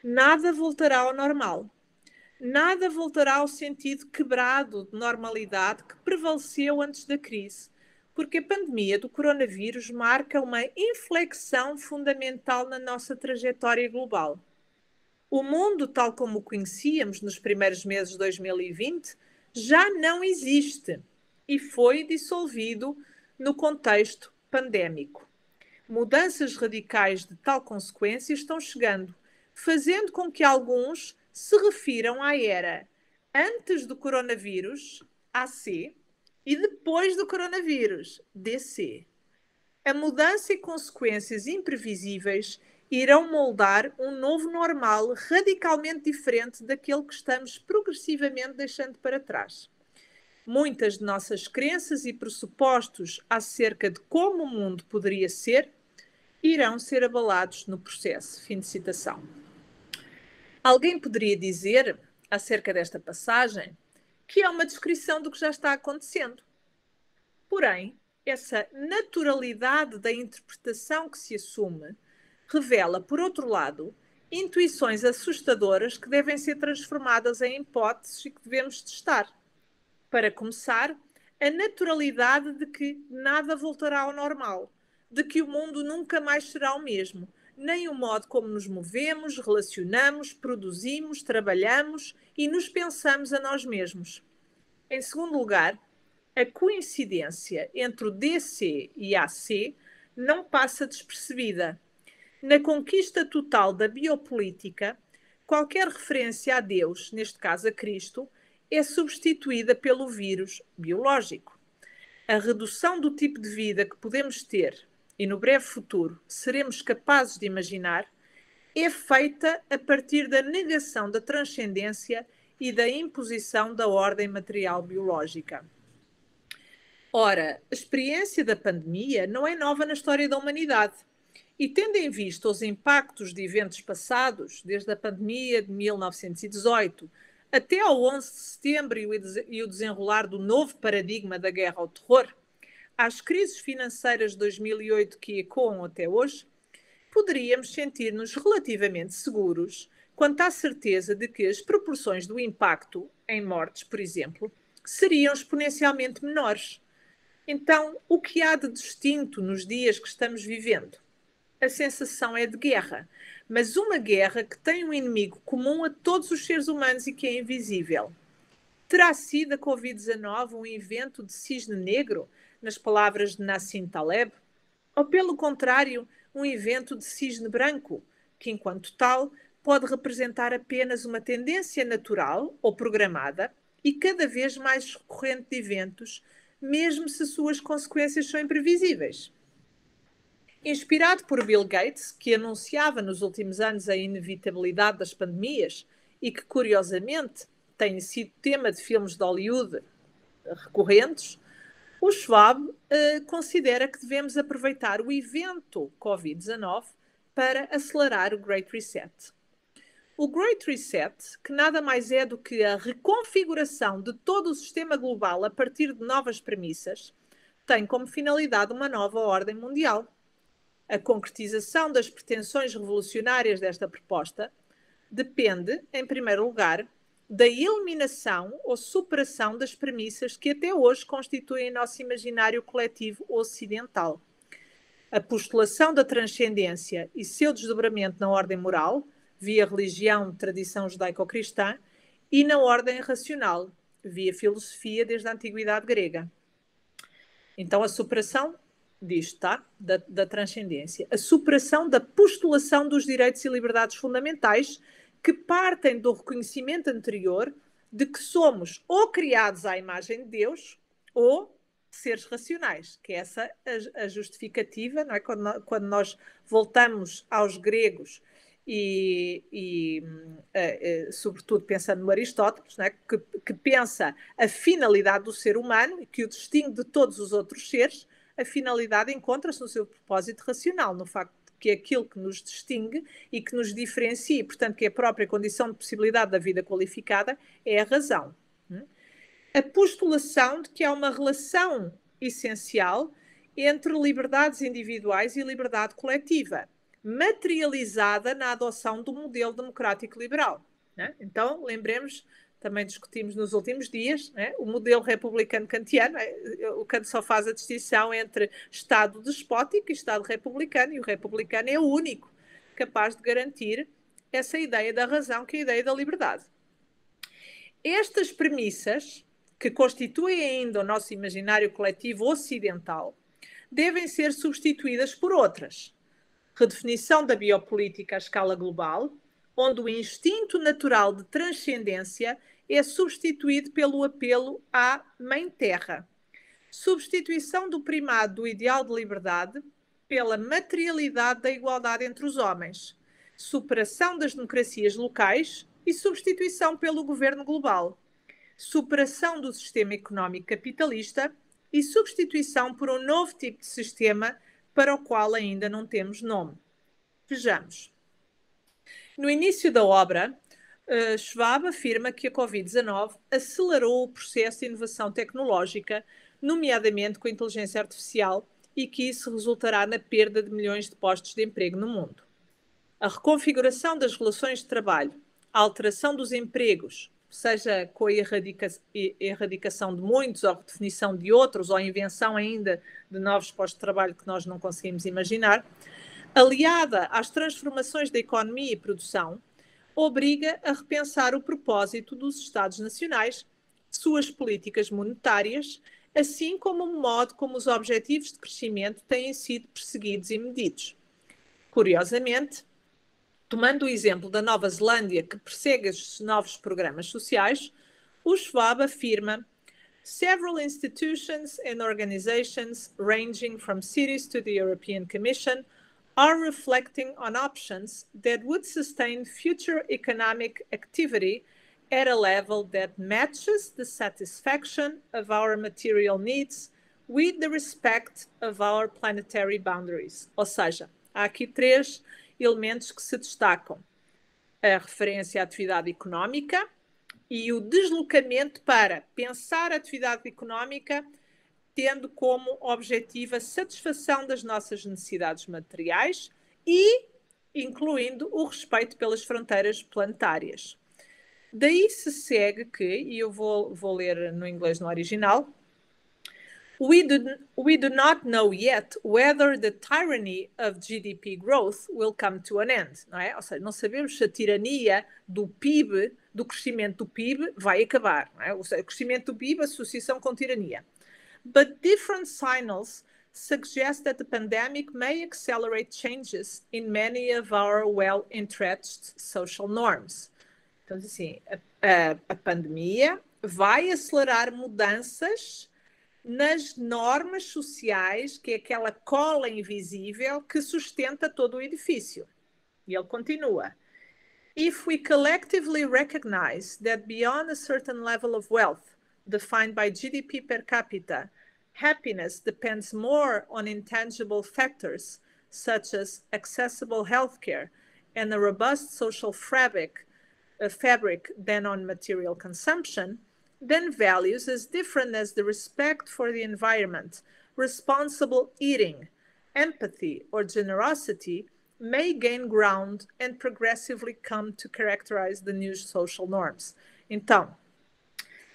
nada voltará ao normal. Nada voltará ao sentido quebrado de normalidade que prevaleceu antes da crise, porque a pandemia do coronavírus marca uma inflexão fundamental na nossa trajetória global. O mundo, tal como o conhecíamos nos primeiros meses de 2020, já não existe e foi dissolvido no contexto pandémico. Mudanças radicais de tal consequência estão chegando, fazendo com que alguns se refiram à era antes do coronavírus, AC, e depois do coronavírus, DC. A mudança e consequências imprevisíveis irão moldar um novo normal radicalmente diferente daquele que estamos progressivamente deixando para trás. Muitas de nossas crenças e pressupostos acerca de como o mundo poderia ser irão ser abalados no processo. Fim de citação. Alguém poderia dizer, acerca desta passagem, que é uma descrição do que já está acontecendo. Porém, essa naturalidade da interpretação que se assume revela, por outro lado, intuições assustadoras que devem ser transformadas em hipóteses e que devemos testar. Para começar, a naturalidade de que nada voltará ao normal, de que o mundo nunca mais será o mesmo, nem o modo como nos movemos, relacionamos, produzimos, trabalhamos e nos pensamos a nós mesmos. Em segundo lugar, a coincidência entre o DC e AC não passa despercebida. Na conquista total da biopolítica, qualquer referência a Deus, neste caso a Cristo, é substituída pelo vírus biológico. A redução do tipo de vida que podemos ter e no breve futuro seremos capazes de imaginar, é feita a partir da negação da transcendência e da imposição da ordem material biológica. Ora, a experiência da pandemia não é nova na história da humanidade. E tendo em vista os impactos de eventos passados, desde a pandemia de 1918 até ao 11 de setembro e o desenrolar do novo paradigma da guerra ao terror, às crises financeiras de 2008 que ecoam até hoje, poderíamos sentir-nos relativamente seguros quanto à certeza de que as proporções do impacto, em mortes, por exemplo, seriam exponencialmente menores. Então, o que há de distinto nos dias que estamos vivendo? A sensação é de guerra, mas uma guerra que tem um inimigo comum a todos os seres humanos e que é invisível. Terá sido a Covid-19 um evento de cisne negro, nas palavras de Nassim Taleb, ou pelo contrário, um evento de cisne branco, que enquanto tal pode representar apenas uma tendência natural ou programada e cada vez mais recorrente de eventos, mesmo se suas consequências são imprevisíveis. Inspirado por Bill Gates, que anunciava nos últimos anos a inevitabilidade das pandemias e que, curiosamente, tem sido tema de filmes de Hollywood recorrentes, o Schwab considera que devemos aproveitar o evento Covid-19 para acelerar o Great Reset. O Great Reset, que nada mais é do que a reconfiguração de todo o sistema global a partir de novas premissas, tem como finalidade uma nova ordem mundial. A concretização das pretensões revolucionárias desta proposta depende, em primeiro lugar, da eliminação ou superação das premissas que até hoje constituem nosso imaginário coletivo ocidental. A postulação da transcendência e seu desdobramento na ordem moral, via religião, tradição judaico-cristã, e na ordem racional, via filosofia desde a antiguidade grega. Então, a superação disto, tá? Da transcendência. A superação da postulação dos direitos e liberdades fundamentais que partem do reconhecimento anterior de que somos ou criados à imagem de Deus ou seres racionais, que é essa a justificativa, não é? Quando nós voltamos aos gregos sobretudo pensando no Aristóteles, não é? que pensa a finalidade do ser humano e que o distingue de todos os outros seres, a finalidade encontra-se no seu propósito racional, no facto de que aquilo que nos distingue e que nos diferencia, e, portanto, que é a própria condição de possibilidade da vida qualificada, é a razão. A postulação de que há uma relação essencial entre liberdades individuais e liberdade coletiva, materializada na adoção do modelo democrático liberal. Então, lembremos, também discutimos nos últimos dias, o modelo republicano kantiano. O Kant só faz a distinção entre Estado despótico e Estado republicano, e o republicano é o único capaz de garantir essa ideia da razão, que é a ideia da liberdade. Estas premissas, que constituem ainda o nosso imaginário coletivo ocidental, devem ser substituídas por outras. Redefinição da biopolítica à escala global, onde o instinto natural de transcendência é substituído pelo apelo à Mãe Terra. Substituição do primado do ideal de liberdade pela materialidade da igualdade entre os homens. Superação das democracias locais e substituição pelo governo global. Superação do sistema económico capitalista e substituição por um novo tipo de sistema para o qual ainda não temos nome. Vejamos. No início da obra, Schwab afirma que a Covid-19 acelerou o processo de inovação tecnológica, nomeadamente com a inteligência artificial, e que isso resultará na perda de milhões de postos de emprego no mundo. A reconfiguração das relações de trabalho, a alteração dos empregos, seja com a erradicação de muitos, ou a redefinição de outros, ou a invenção ainda de novos postos de trabalho que nós não conseguimos imaginar, aliada às transformações da economia e produção, obriga a repensar o propósito dos Estados nacionais, suas políticas monetárias, assim como o modo como os objetivos de crescimento têm sido perseguidos e medidos. Curiosamente, tomando o exemplo da Nova Zelândia, que persegue os novos programas sociais, o Schwab afirma: "Several institutions and organizations, ranging from cities to the European Commission, are reflecting on options that would sustain future economic activity at a level that matches the satisfaction of our material needs with the respect of our planetary boundaries." Ou seja, há aqui três elementos que se destacam: a referência à atividade económica e o deslocamento para pensar a atividade económica tendo como objetivo a satisfação das nossas necessidades materiais e incluindo o respeito pelas fronteiras planetárias. Daí se segue que, e eu vou ler no inglês no original, We do not know yet whether the tyranny of GDP growth will come to an end. Não é? Ou seja, não sabemos se a tirania do PIB, do crescimento do PIB, vai acabar. Não é? O crescimento do PIB, associação com tirania. But different signals suggests that the pandemic may accelerate changes in many of our well-entrenched social norms. Então, assim, a pandemia vai acelerar mudanças nas normas sociais, que é aquela cola invisível que sustenta todo o edifício. E ele continua. If we collectively recognize that beyond a certain level of wealth, defined by GDP per capita, happiness depends more on intangible factors, such as accessible healthcare and a robust social fabric than on material consumption, then values as different as the respect for the environment, responsible eating, empathy, or generosity may gain ground and progressively come to characterize the new social norms. Então,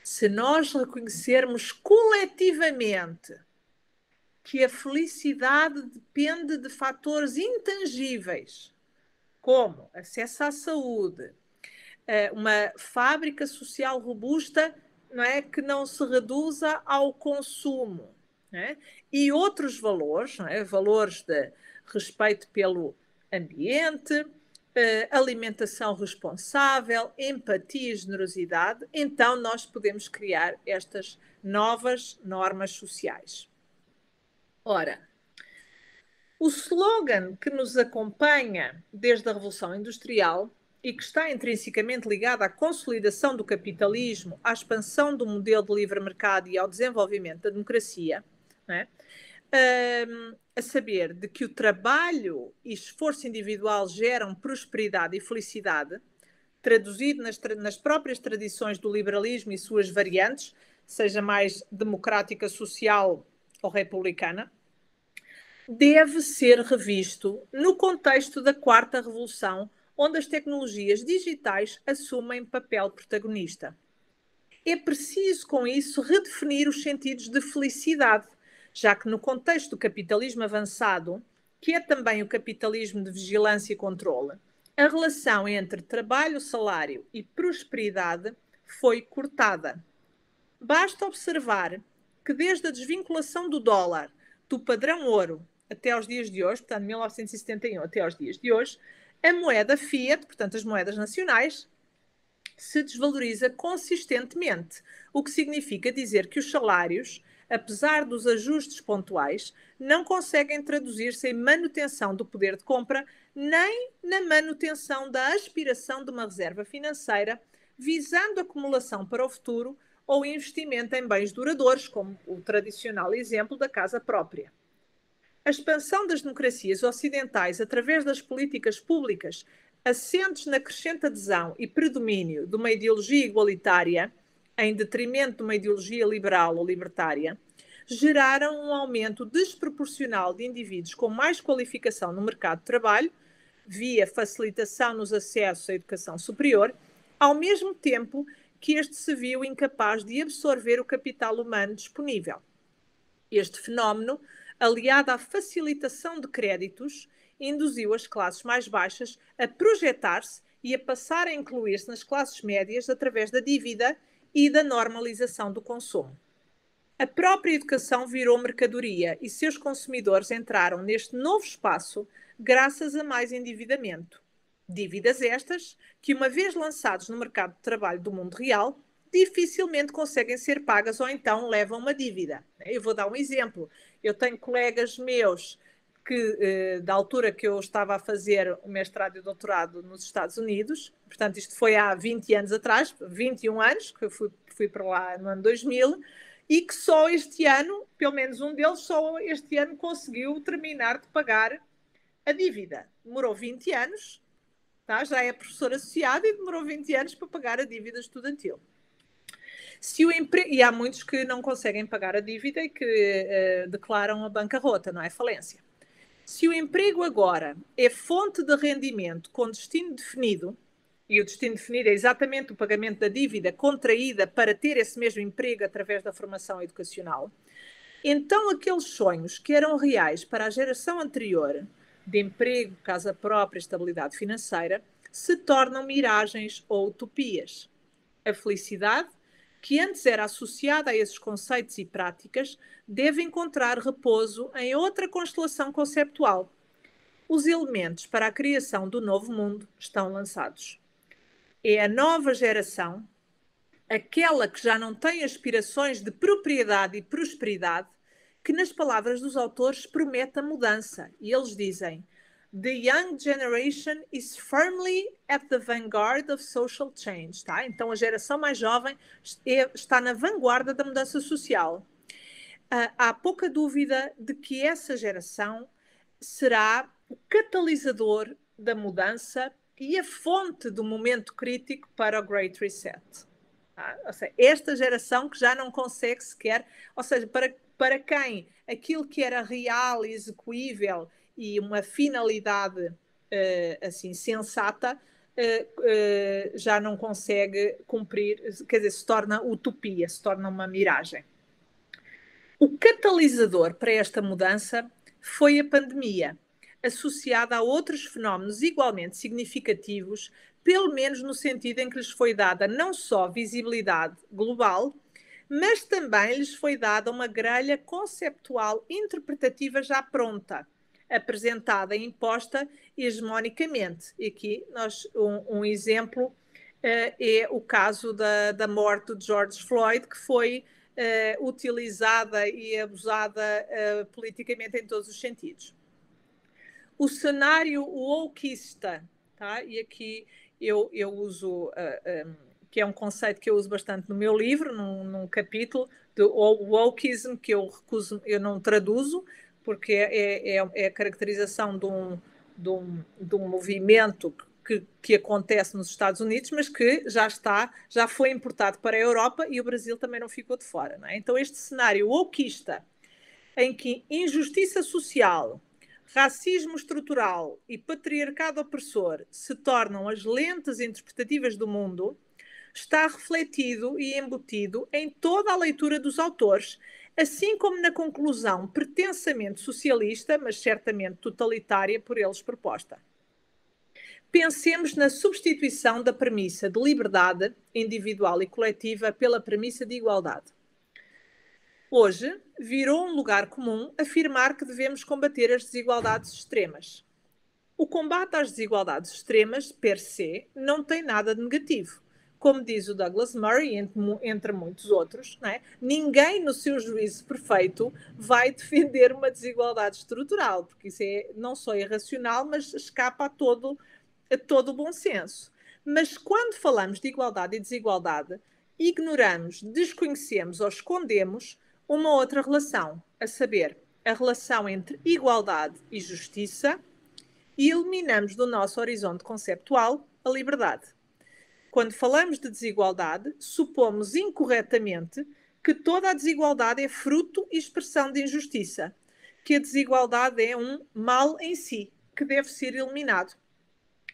se nós reconhecermos coletivamente que a felicidade depende de fatores intangíveis, como acesso à saúde, uma fábrica social robusta, não é, que não se reduza ao consumo, não é? E outros valores, não é? Valores de respeito pelo ambiente, alimentação responsável, empatia e generosidade, então nós podemos criar estas novas normas sociais. Ora, o slogan que nos acompanha desde a Revolução Industrial e que está intrinsecamente ligado à consolidação do capitalismo, à expansão do modelo de livre mercado e ao desenvolvimento da democracia, não é? A saber de que o trabalho e esforço individual geram prosperidade e felicidade, traduzido nas próprias tradições do liberalismo e suas variantes, seja mais democrática, social ou republicana, deve ser revisto no contexto da quarta revolução, onde as tecnologias digitais assumem papel protagonista. É preciso, com isso, redefinir os sentidos de felicidade, já que no contexto do capitalismo avançado, que é também o capitalismo de vigilância e controle, a relação entre trabalho, salário e prosperidade foi cortada. Basta observar que desde a desvinculação do dólar do padrão ouro até aos dias de hoje, portanto, 1971 até aos dias de hoje, a moeda fiat, portanto, as moedas nacionais, se desvaloriza consistentemente, o que significa dizer que os salários, apesar dos ajustes pontuais, não conseguem traduzir-se em manutenção do poder de compra, nem na manutenção da aspiração de uma reserva financeira, visando acumulação para o futuro ou investimento em bens duradouros, como o tradicional exemplo da casa própria. A expansão das democracias ocidentais através das políticas públicas assentes na crescente adesão e predomínio de uma ideologia igualitária, em detrimento de uma ideologia liberal ou libertária, geraram um aumento desproporcional de indivíduos com mais qualificação no mercado de trabalho, via facilitação nos acessos à educação superior, ao mesmo tempo que este se viu incapaz de absorver o capital humano disponível. Este fenómeno, aliado à facilitação de créditos, induziu as classes mais baixas a projetar-se e a passar a incluir-se nas classes médias através da dívida e da normalização do consumo. A própria educação virou mercadoria e seus consumidores entraram neste novo espaço graças a mais endividamento. Dívidas estas que, uma vez lançados no mercado de trabalho do mundo real, dificilmente conseguem ser pagas ou então levam uma dívida. Eu vou dar um exemplo. Eu tenho colegas meus que, da altura que eu estava a fazer o mestrado e o doutorado nos Estados Unidos, portanto isto foi há 20 anos atrás, 21 anos, que eu fui para lá no ano 2000, e que só este ano, pelo menos um deles, só este ano conseguiu terminar de pagar a dívida. Demorou 20 anos, tá? Já é professor associado e demorou 20 anos para pagar a dívida estudantil. E há muitos que não conseguem pagar a dívida e que declaram a bancarrota, não é? Falência. Se o emprego agora é fonte de rendimento com destino definido, e o destino definido é exatamente o pagamento da dívida contraída para ter esse mesmo emprego através da formação educacional, então aqueles sonhos que eram reais para a geração anterior, de emprego, casa própria, estabilidade financeira, se tornam miragens ou utopias. A felicidade que antes era associada a esses conceitos e práticas, deve encontrar repouso em outra constelação conceptual. Os elementos para a criação do novo mundo estão lançados. É a nova geração, aquela que já não tem aspirações de propriedade e prosperidade, que nas palavras dos autores promete a mudança. E eles dizem: The young generation is firmly at the vanguard of social change. Tá? Então a geração mais jovem está na vanguarda da mudança social. Há pouca dúvida de que essa geração será o catalisador da mudança e a fonte do momento crítico para o Great Reset. Ou seja, esta geração que já não consegue sequer, ou seja, para quem aquilo que era real e execuível e uma finalidade assim sensata já não consegue cumprir, quer dizer, se torna utopia, se torna uma miragem. O catalisador para esta mudança foi a pandemia, associada a outros fenómenos igualmente significativos, pelo menos no sentido em que lhes foi dada não só visibilidade global, mas também lhes foi dada uma grelha conceptual interpretativa já pronta, apresentada e imposta hegemonicamente. E aqui um exemplo é o caso da morte de George Floyd, que foi utilizada e abusada politicamente em todos os sentidos. O cenário wokeista, tá? E aqui eu uso, que é um conceito que eu uso bastante no meu livro, num capítulo, do wokeism, que eu não traduzo, porque é a caracterização de um movimento que acontece nos Estados Unidos, mas que já foi importado para a Europa e o Brasil também não ficou de fora. Não é? Então este cenário wokeista, em que injustiça social, racismo estrutural e patriarcado opressor se tornam as lentes interpretativas do mundo, está refletido e embutido em toda a leitura dos autores, assim como na conclusão pretensamente socialista, mas certamente totalitária, por eles proposta. Pensemos na substituição da premissa de liberdade individual e coletiva pela premissa de igualdade. Hoje, virou um lugar comum afirmar que devemos combater as desigualdades extremas. O combate às desigualdades extremas, per se, não tem nada de negativo. Como diz o Douglas Murray, entre muitos outros, não é? Ninguém no seu juízo perfeito vai defender uma desigualdade estrutural, porque isso é não só irracional, mas escapa a todo o bom senso. Mas quando falamos de igualdade e desigualdade, ignoramos, desconhecemos ou escondemos uma outra relação, a saber, a relação entre igualdade e justiça, e eliminamos do nosso horizonte conceptual a liberdade. Quando falamos de desigualdade, supomos incorretamente que toda a desigualdade é fruto e expressão de injustiça, que a desigualdade é um mal em si, que deve ser eliminado.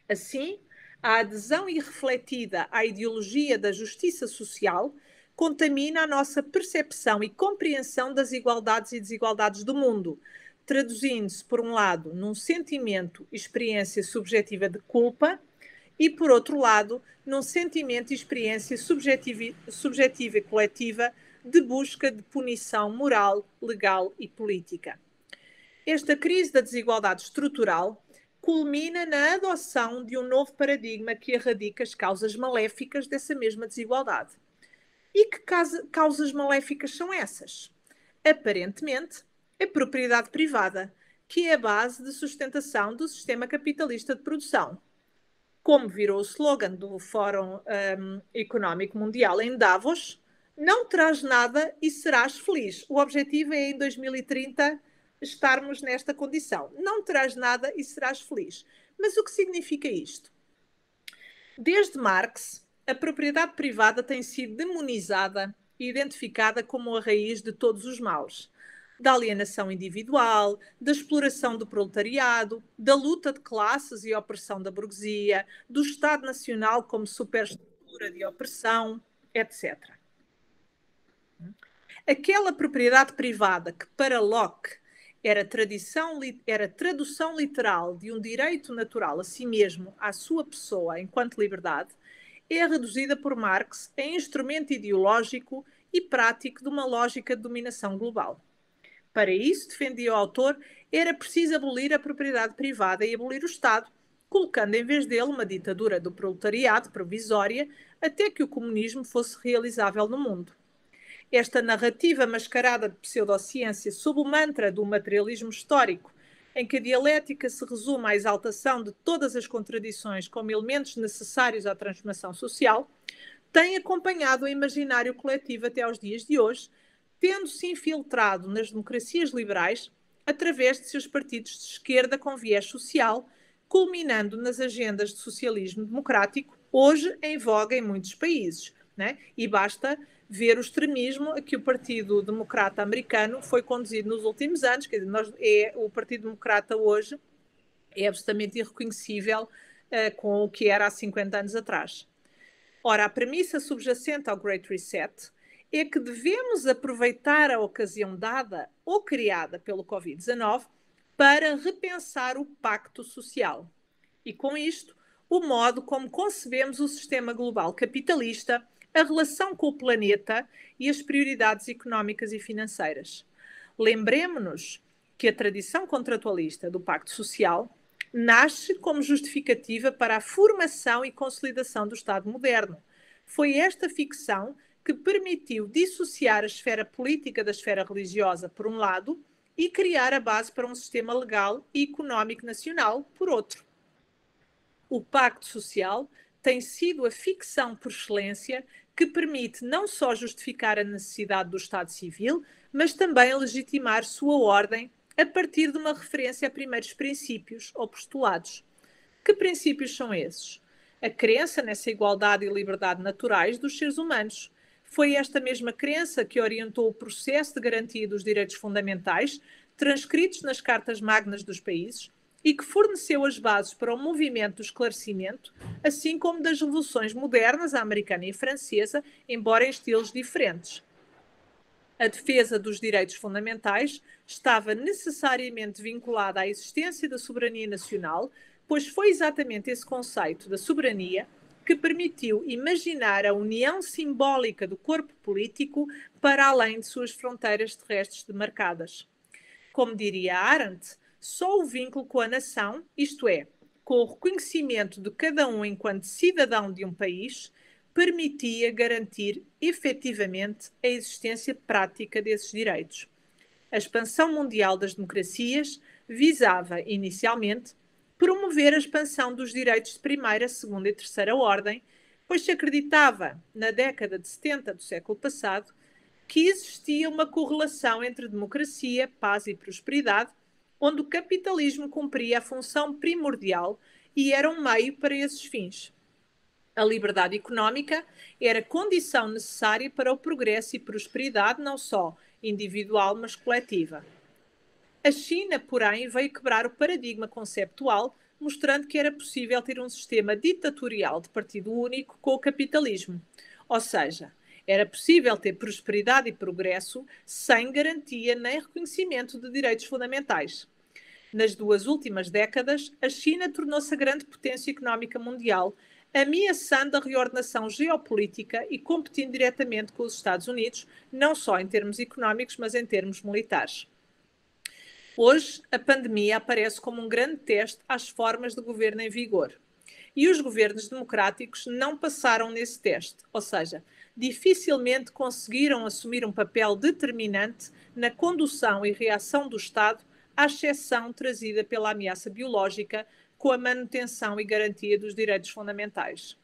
Assim, a adesão irrefletida à ideologia da justiça social contamina a nossa percepção e compreensão das igualdades e desigualdades do mundo, traduzindo-se, por um lado, num sentimento e experiência subjetiva de culpa e, por outro lado, num sentimento e experiência subjetiva e coletiva de busca de punição moral, legal e política. Esta crise da desigualdade estrutural culmina na adoção de um novo paradigma que erradica as causas maléficas dessa mesma desigualdade. E que causas maléficas são essas? Aparentemente, a propriedade privada, que é a base de sustentação do sistema capitalista de produção. Como virou o slogan do Fórum Económico Mundial em Davos, não terás nada e serás feliz. O objetivo é, em 2030, estarmos nesta condição. Não terás nada e serás feliz. Mas o que significa isto? Desde Marx, a propriedade privada tem sido demonizada e identificada como a raiz de todos os males. Da alienação individual, da exploração do proletariado, da luta de classes e opressão da burguesia, do Estado Nacional como superestrutura de opressão, etc. Aquela propriedade privada que, para Locke, era tradução literal de um direito natural a si mesmo, à sua pessoa, enquanto liberdade, é reduzida por Marx a instrumento ideológico e prático de uma lógica de dominação global. Para isso, defendia o autor, era preciso abolir a propriedade privada e abolir o Estado, colocando em vez dele uma ditadura do proletariado provisória até que o comunismo fosse realizável no mundo. Esta narrativa mascarada de pseudociência sob o mantra do materialismo histórico, em que a dialética se resume à exaltação de todas as contradições como elementos necessários à transformação social, tem acompanhado o imaginário coletivo até aos dias de hoje, tendo-se infiltrado nas democracias liberais através de seus partidos de esquerda com viés social, culminando nas agendas de socialismo democrático, hoje em voga em muitos países. Né? E basta ver o extremismo a que o Partido Democrata americano foi conduzido nos últimos anos. Quer dizer, o Partido Democrata hoje é absolutamente irreconhecível com o que era há 50 anos atrás. Ora, a premissa subjacente ao Great Reset é que devemos aproveitar a ocasião dada ou criada pelo Covid-19 para repensar o pacto social. E com isto, o modo como concebemos o sistema global capitalista, a relação com o planeta e as prioridades económicas e financeiras. Lembremos-nos que a tradição contratualista do Pacto Social nasce como justificativa para a formação e consolidação do Estado moderno. Foi esta ficção que permitiu dissociar a esfera política da esfera religiosa, por um lado, e criar a base para um sistema legal e económico nacional, por outro. O Pacto Social tem sido a ficção por excelência que permite não só justificar a necessidade do Estado Civil, mas também legitimar sua ordem a partir de uma referência a primeiros princípios ou postulados. Que princípios são esses? A crença nessa igualdade e liberdade naturais dos seres humanos. Foi esta mesma crença que orientou o processo de garantia dos direitos fundamentais, transcritos nas cartas magnas dos países, e que forneceu as bases para o movimento do esclarecimento, assim como das revoluções modernas, a americana e a francesa, embora em estilos diferentes. A defesa dos direitos fundamentais estava necessariamente vinculada à existência da soberania nacional, pois foi exatamente esse conceito da soberania que permitiu imaginar a união simbólica do corpo político para além de suas fronteiras terrestres demarcadas. Como diria Arendt, só o vínculo com a nação, isto é, com o reconhecimento de cada um enquanto cidadão de um país, permitia garantir efetivamente a existência prática desses direitos. A expansão mundial das democracias visava, inicialmente, promover a expansão dos direitos de primeira, segunda e terceira ordem, pois se acreditava, na década de 70 do século passado, que existia uma correlação entre democracia, paz e prosperidade, onde o capitalismo cumpria a função primordial e era um meio para esses fins. A liberdade económica era condição necessária para o progresso e prosperidade, não só individual, mas coletiva. A China, porém, veio quebrar o paradigma conceptual, mostrando que era possível ter um sistema ditatorial de partido único com o capitalismo. Ou seja, era possível ter prosperidade e progresso sem garantia nem reconhecimento de direitos fundamentais. Nas 2 últimas décadas, a China tornou-se a grande potência económica mundial, ameaçando a reordenação geopolítica e competindo diretamente com os Estados Unidos, não só em termos económicos, mas em termos militares. Hoje, a pandemia aparece como um grande teste às formas de governo em vigor. E os governos democráticos não passaram nesse teste, ou seja, dificilmente conseguiram assumir um papel determinante na condução e reação do Estado à exceção trazida pela ameaça biológica com a manutenção e garantia dos direitos fundamentais.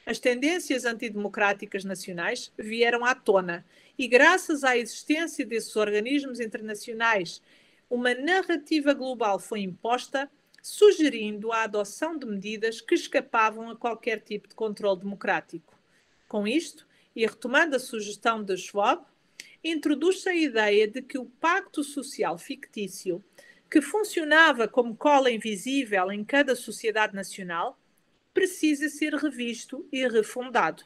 As tendências antidemocráticas nacionais vieram à tona e, graças à existência desses organismos internacionais, uma narrativa global foi imposta, sugerindo a adoção de medidas que escapavam a qualquer tipo de controle democrático. Com isto, e retomando a sugestão de Schwab, introduz-se a ideia de que o pacto social fictício, que funcionava como cola invisível em cada sociedade nacional, precisa ser revisto e refundado.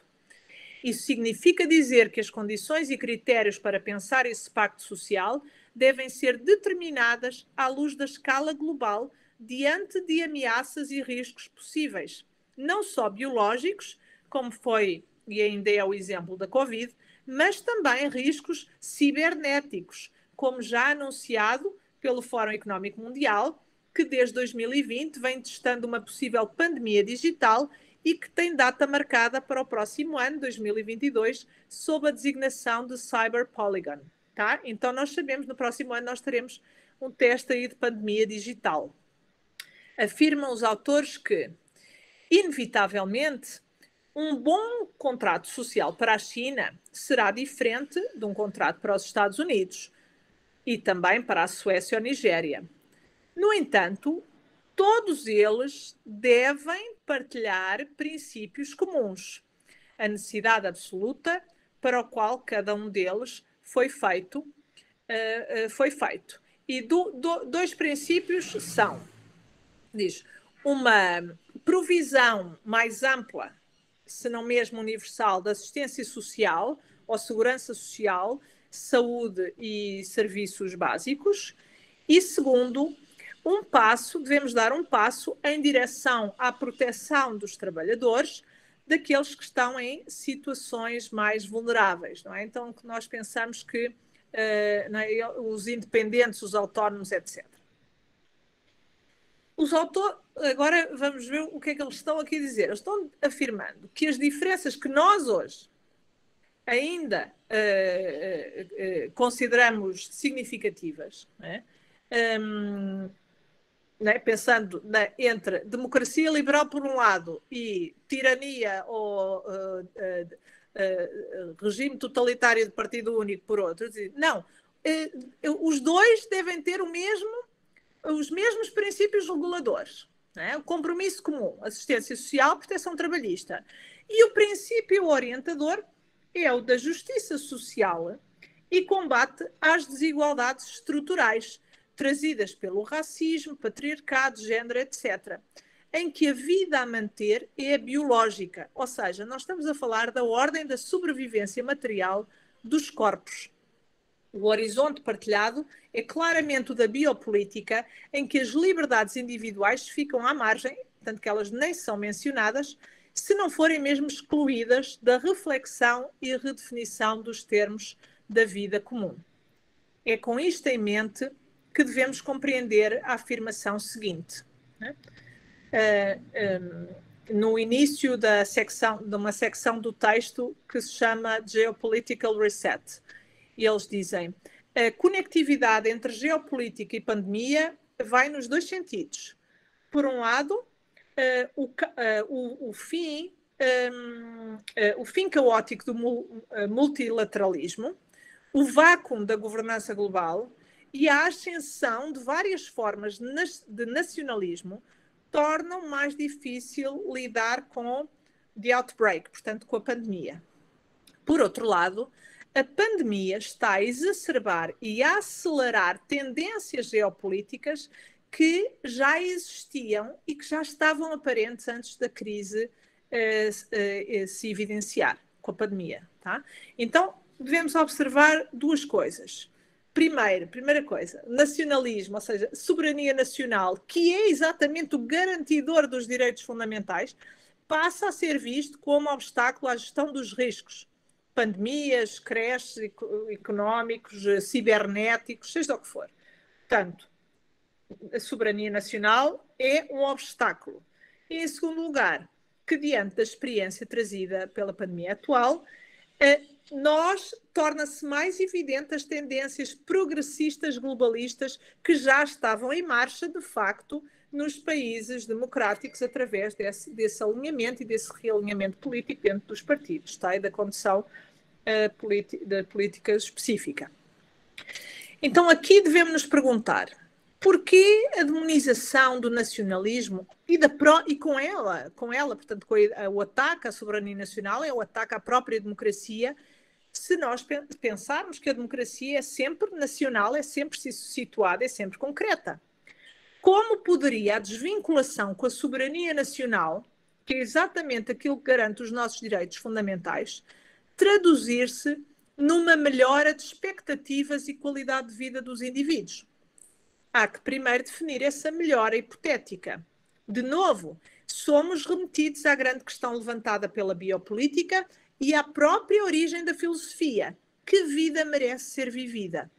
Isso significa dizer que as condições e critérios para pensar esse pacto social devem ser determinadas à luz da escala global diante de ameaças e riscos possíveis, não só biológicos, como foi e ainda é o exemplo da Covid, mas também riscos cibernéticos, como já anunciado pelo Fórum Económico Mundial, que desde 2020 vem testando uma possível pandemia digital e que tem data marcada para o próximo ano, 2022, sob a designação de Cyber Polygon. Tá? Então, nós sabemos que no próximo ano nós teremos um teste aí de pandemia digital. Afirmam os autores que, inevitavelmente, um bom contrato social para a China será diferente de um contrato para os Estados Unidos e também para a Suécia ou Nigéria. No entanto, todos eles devem partilhar princípios comuns, a necessidade absoluta para o qual cada um deles foi feito. E dois princípios são, diz, uma provisão mais ampla, se não mesmo universal, de assistência social ou segurança social, saúde e serviços básicos. E segundo, devemos dar um passo em direção à proteção dos trabalhadores, daqueles que estão em situações mais vulneráveis, não é? Então, que nós pensamos que os independentes, os autónomos, etc. Agora vamos ver o que é que eles estão aqui a dizer. Eles estão afirmando que as diferenças que nós hoje ainda consideramos significativas, pensando entre democracia liberal por um lado e tirania ou regime totalitário de partido único por outro, não, os dois devem ter os mesmos princípios reguladores. O compromisso comum, assistência social, proteção trabalhista. E o princípio orientador é o da justiça social e combate às desigualdades estruturais trazidas pelo racismo, patriarcado, género, etc., em que a vida a manter é biológica, ou seja, nós estamos a falar da ordem da sobrevivência material dos corpos. O horizonte partilhado é claramente o da biopolítica, em que as liberdades individuais ficam à margem, tanto que elas nem são mencionadas, se não forem mesmo excluídas da reflexão e redefinição dos termos da vida comum. É com isto em mente que devemos compreender a afirmação seguinte. No início de uma secção do texto que se chama Geopolitical Reset, eles dizem: a conectividade entre geopolítica e pandemia vai nos dois sentidos. Por um lado, o fim caótico do multilateralismo, o vácuo da governança global e a ascensão de várias formas de nacionalismo tornam mais difícil lidar com the outbreak, portanto, com a pandemia. Por outro lado, a pandemia está a exacerbar e a acelerar tendências geopolíticas que já existiam e que já estavam aparentes antes da crise se evidenciar com a pandemia. Tá? Então, devemos observar duas coisas. Primeira coisa, nacionalismo, ou seja, soberania nacional, que é exatamente o garantidor dos direitos fundamentais, passa a ser visto como obstáculo à gestão dos riscos. Pandemias, creches económicos, cibernéticos, seja o que for. Portanto, a soberania nacional é um obstáculo. E, em segundo lugar, que diante da experiência trazida pela pandemia atual, torna-se mais evidente as tendências progressistas globalistas que já estavam em marcha, de facto, nos países democráticos através desse alinhamento e desse realinhamento político dentro dos partidos, tá? E da condição da política específica. Então, aqui devemos nos perguntar: porquê a demonização do nacionalismo e com ela, portanto, o ataque à soberania nacional é o ataque à própria democracia, se nós pensarmos que a democracia é sempre nacional, é sempre situada, é sempre concreta? Como poderia a desvinculação com a soberania nacional, que é exatamente aquilo que garante os nossos direitos fundamentais, traduzir-se numa melhora de expectativas e qualidade de vida dos indivíduos? Há que primeiro definir essa melhora hipotética. De novo, somos remetidos à grande questão levantada pela biopolítica e à própria origem da filosofia. Que vida merece ser vivida?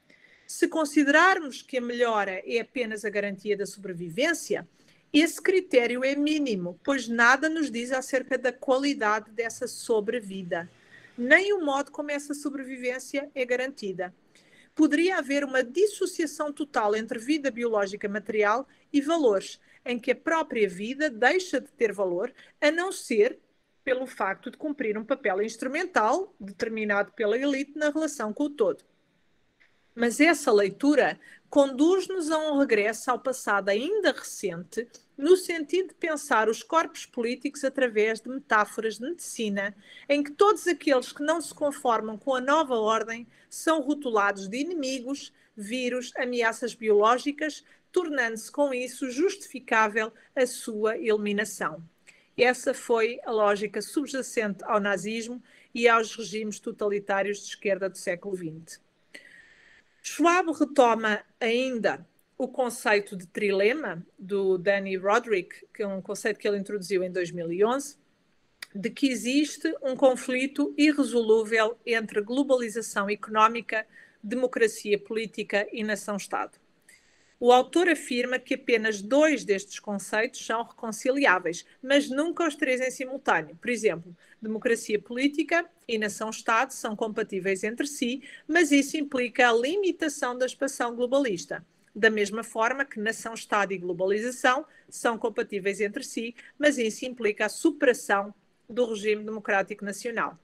Se considerarmos que a melhora é apenas a garantia da sobrevivência, esse critério é mínimo, pois nada nos diz acerca da qualidade dessa sobrevida, nem o modo como essa sobrevivência é garantida. Poderia haver uma dissociação total entre vida biológica material e valores, em que a própria vida deixa de ter valor, a não ser pelo facto de cumprir um papel instrumental determinado pela elite na relação com o todo. Mas essa leitura conduz-nos a um regresso ao passado ainda recente, no sentido de pensar os corpos políticos através de metáforas de medicina, em que todos aqueles que não se conformam com a nova ordem são rotulados de inimigos, vírus, ameaças biológicas, tornando-se com isso justificável a sua eliminação. Essa foi a lógica subjacente ao nazismo e aos regimes totalitários de esquerda do século XX. Schwab retoma ainda o conceito de trilema do Danny Roderick, que é um conceito que ele introduziu em 2011, de que existe um conflito irresolúvel entre globalização económica, democracia política e nação-Estado. O autor afirma que apenas 2 destes conceitos são reconciliáveis, mas nunca os 3 em simultâneo. Por exemplo, democracia política e nação-Estado são compatíveis entre si, mas isso implica a limitação da expansão globalista. Da mesma forma que nação-Estado e globalização são compatíveis entre si, mas isso implica a superação do regime democrático nacional.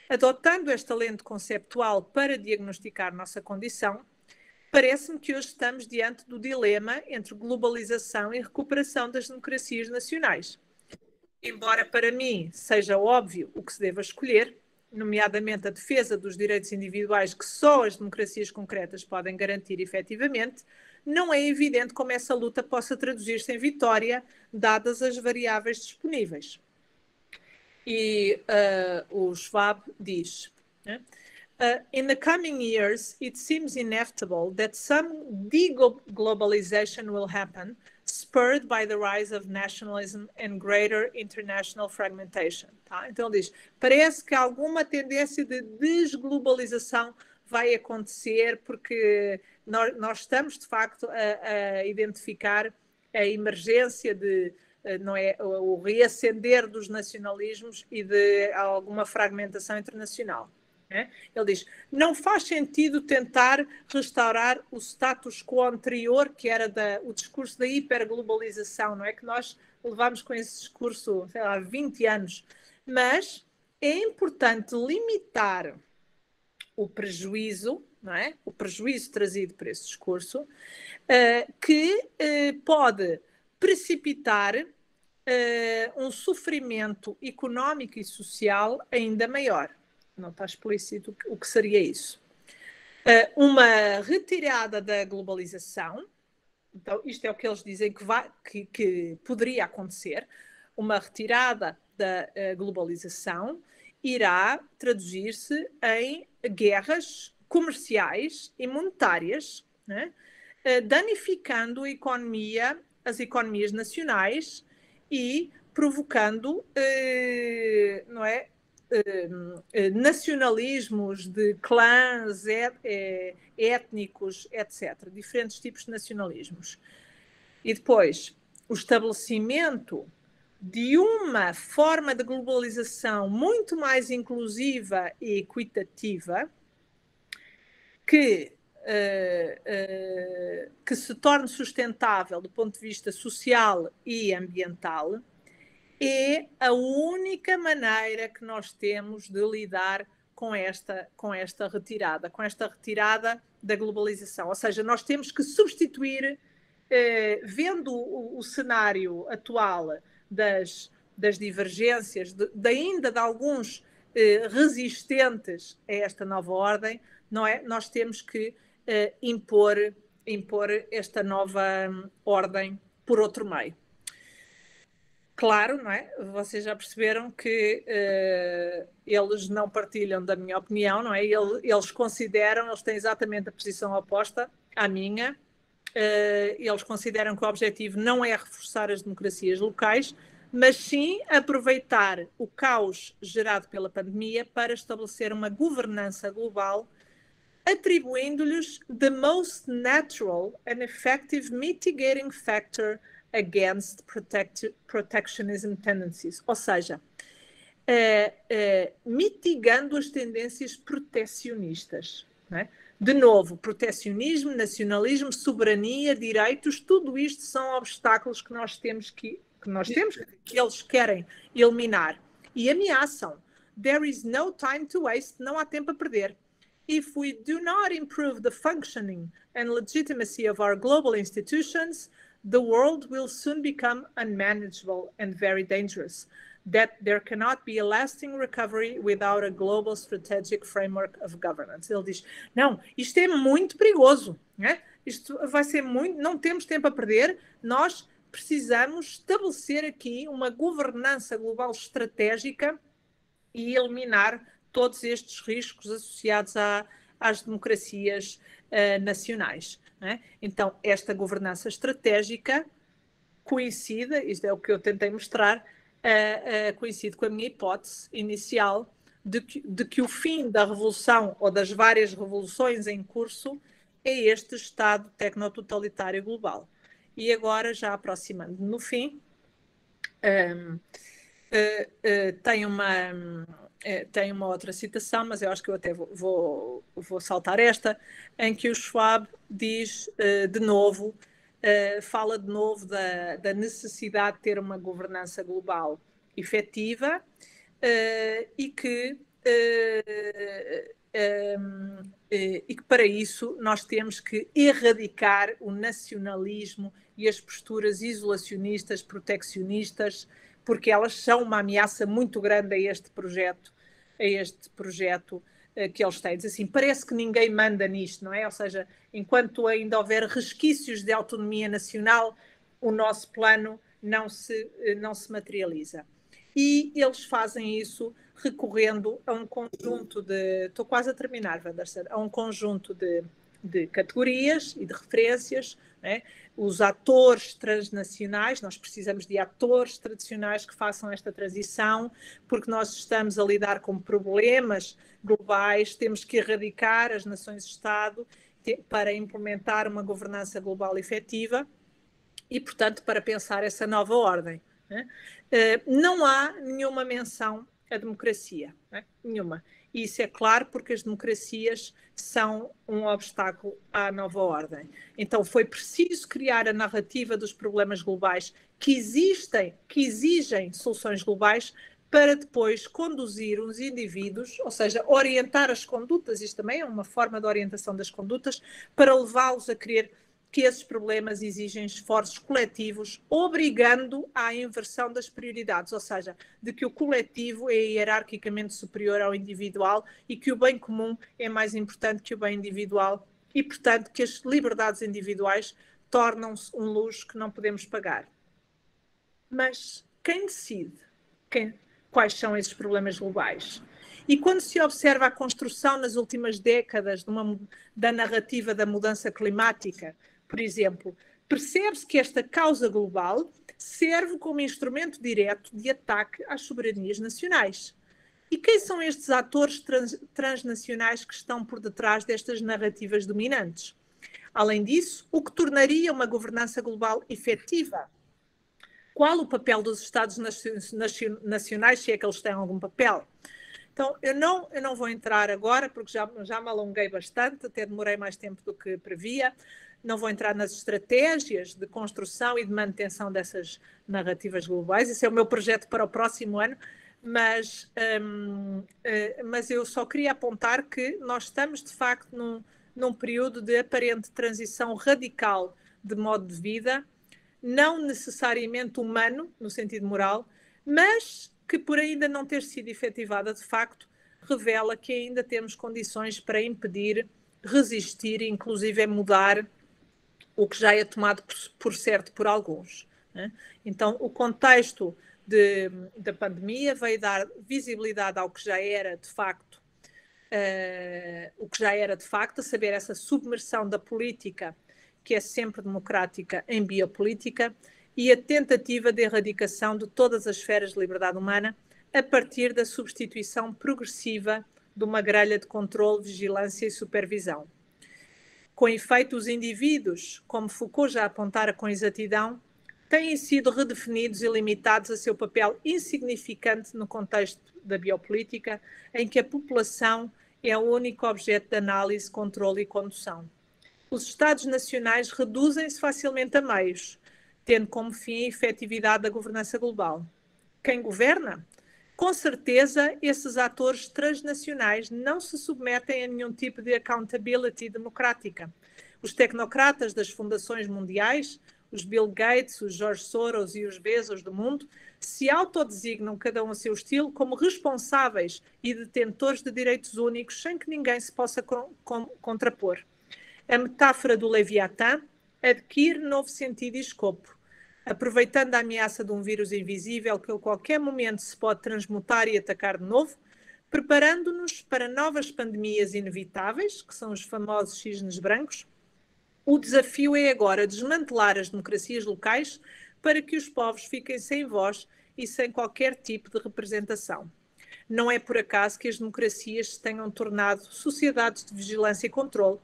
Adotando esta lente conceptual para diagnosticar nossa condição, parece-me que hoje estamos diante do dilema entre globalização e recuperação das democracias nacionais. Embora para mim seja óbvio o que se deva escolher, nomeadamente a defesa dos direitos individuais que só as democracias concretas podem garantir efetivamente, não é evidente como essa luta possa traduzir-se em vitória, dadas as variáveis disponíveis. E o Schwab diz... in the coming years, it seems inevitable that some deglobalization will happen, spurred by the rise of nationalism and greater international fragmentation. Tá? Então ele diz, parece que alguma tendência de desglobalização vai acontecer porque nós estamos, de facto, a identificar a emergência de não é, o reacender dos nacionalismos e de alguma fragmentação internacional. Ele diz, não faz sentido tentar restaurar o status quo anterior, que era o discurso da hiperglobalização, não é? Que nós levamos com esse discurso, sei lá, 20 anos. Mas é importante limitar o prejuízo, não é? O prejuízo trazido por esse discurso, que pode precipitar um sofrimento económico e social ainda maior. Não está explícito o que seria isso. Uma retirada da globalização, então isto é o que eles dizem que poderia acontecer, uma retirada da globalização irá traduzir-se em guerras comerciais e monetárias, né? Danificando as economias nacionais e provocando, não é, nacionalismos de clãs étnicos, etc. Diferentes tipos de nacionalismos. E depois, o estabelecimento de uma forma de globalização muito mais inclusiva e equitativa que se torne sustentável do ponto de vista social e ambiental, é a única maneira que nós temos de lidar com esta retirada da globalização. Ou seja, nós temos que substituir, vendo o cenário atual das divergências, ainda de alguns resistentes a esta nova ordem, não é? Nós temos que impor esta nova ordem por outro meio. Claro, não é? Vocês já perceberam que eles não partilham da minha opinião, não é? Eles têm exatamente a posição oposta à minha. Eles consideram que o objetivo não é reforçar as democracias locais, mas sim aproveitar o caos gerado pela pandemia para estabelecer uma governança global, atribuindo-lhes the most natural and effective mitigating factor against protectionism tendencies, ou seja, mitigando as tendências protecionistas. Não é? De novo, protecionismo, nacionalismo, soberania, direitos, tudo isto são obstáculos que nós temos que eles querem eliminar e ameaçam. There is no time to waste, não há tempo a perder. If we do not improve the functioning and legitimacy of our global institutions, the world will soon become unmanageable and very dangerous. That there cannot be a lasting recovery without a global strategic framework of governance. Ele diz, não, isto é muito perigoso, né? Isto vai ser muito, não temos tempo a perder, nós precisamos estabelecer aqui uma governança global estratégica e eliminar todos estes riscos associados às democracias nacionais. Né? Então, esta governança estratégica coincide, isto é o que eu tentei mostrar, coincide com a minha hipótese inicial de que o fim da revolução ou das várias revoluções em curso é este Estado tecnototalitário global. E agora, já aproximando no fim, tem uma outra citação, mas eu acho que eu até vou saltar esta, em que o Schwab diz de novo, fala de novo da necessidade de ter uma governança global efetiva e que para isso nós temos que erradicar o nacionalismo e as posturas isolacionistas, proteccionistas, porque elas são uma ameaça muito grande a este projeto que eles têm. Diz assim, parece que ninguém manda nisto, não é? Ou seja, enquanto ainda houver resquícios de autonomia nacional, o nosso plano não se materializa. E eles fazem isso recorrendo a um conjunto de... Estou quase a terminar, Wanderson. A um conjunto de categorias e de referências, né? Os atores transnacionais, nós precisamos de atores tradicionais que façam esta transição, porque nós estamos a lidar com problemas globais, temos que erradicar as nações-Estado para implementar uma governança global efetiva e, portanto, para pensar essa nova ordem. Né? Não há nenhuma menção à democracia, né? Nenhuma. E isso é claro porque as democracias são um obstáculo à nova ordem. Então foi preciso criar a narrativa dos problemas globais que exigem soluções globais para depois conduzir os indivíduos, ou seja, orientar as condutas, isto também é uma forma de orientação das condutas, para levá-los a crer que esses problemas exigem esforços coletivos, obrigando à inversão das prioridades, ou seja, de que o coletivo é hierarquicamente superior ao individual e que o bem comum é mais importante que o bem individual e, portanto, que as liberdades individuais tornam-se um luxo que não podemos pagar. Mas quem decide quais são esses problemas globais? E quando se observa a construção nas últimas décadas da narrativa da mudança climática, por exemplo, percebe-se que esta causa global serve como instrumento direto de ataque às soberanias nacionais. E quem são estes atores transnacionais que estão por detrás destas narrativas dominantes? Além disso, o que tornaria uma governança global efetiva? Qual o papel dos Estados nacionais, se é que eles têm algum papel? Então, eu não vou entrar agora, porque já me alonguei bastante, até demorei mais tempo do que previa. Não vou entrar nas estratégias de construção e de manutenção dessas narrativas globais. Esse é o meu projeto para o próximo ano, mas eu só queria apontar que nós estamos, de facto, num período de aparente transição radical de modo de vida, não necessariamente humano, no sentido moral, mas que por ainda não ter sido efetivada de facto, revela que ainda temos condições para impedir, resistir e inclusive mudar o que já é tomado por certo por alguns. Né? Então, o contexto da pandemia veio dar visibilidade ao que já era de facto, a saber, essa submersão da política, que é sempre democrática, em biopolítica, e a tentativa de erradicação de todas as esferas de liberdade humana a partir da substituição progressiva de uma grelha de controle, vigilância e supervisão. Com efeito, os indivíduos, como Foucault já apontara com exatidão, têm sido redefinidos e limitados a seu papel insignificante no contexto da biopolítica, em que a população é o único objeto de análise, controle e condução. Os Estados nacionais reduzem-se facilmente a meios, tendo como fim a efetividade da governança global. Quem governa? Com certeza, esses atores transnacionais não se submetem a nenhum tipo de accountability democrática. Os tecnocratas das fundações mundiais, os Bill Gates, os George Soros e os Bezos do mundo, se autodesignam, cada um a seu estilo, como responsáveis e detentores de direitos únicos, sem que ninguém se possa contrapor. A metáfora do Leviatã adquire novo sentido e escopo. Aproveitando a ameaça de um vírus invisível que a qualquer momento se pode transmutar e atacar de novo, preparando-nos para novas pandemias inevitáveis, que são os famosos cisnes brancos, o desafio é agora desmantelar as democracias locais para que os povos fiquem sem voz e sem qualquer tipo de representação. Não é por acaso que as democracias se tenham tornado sociedades de vigilância e controle,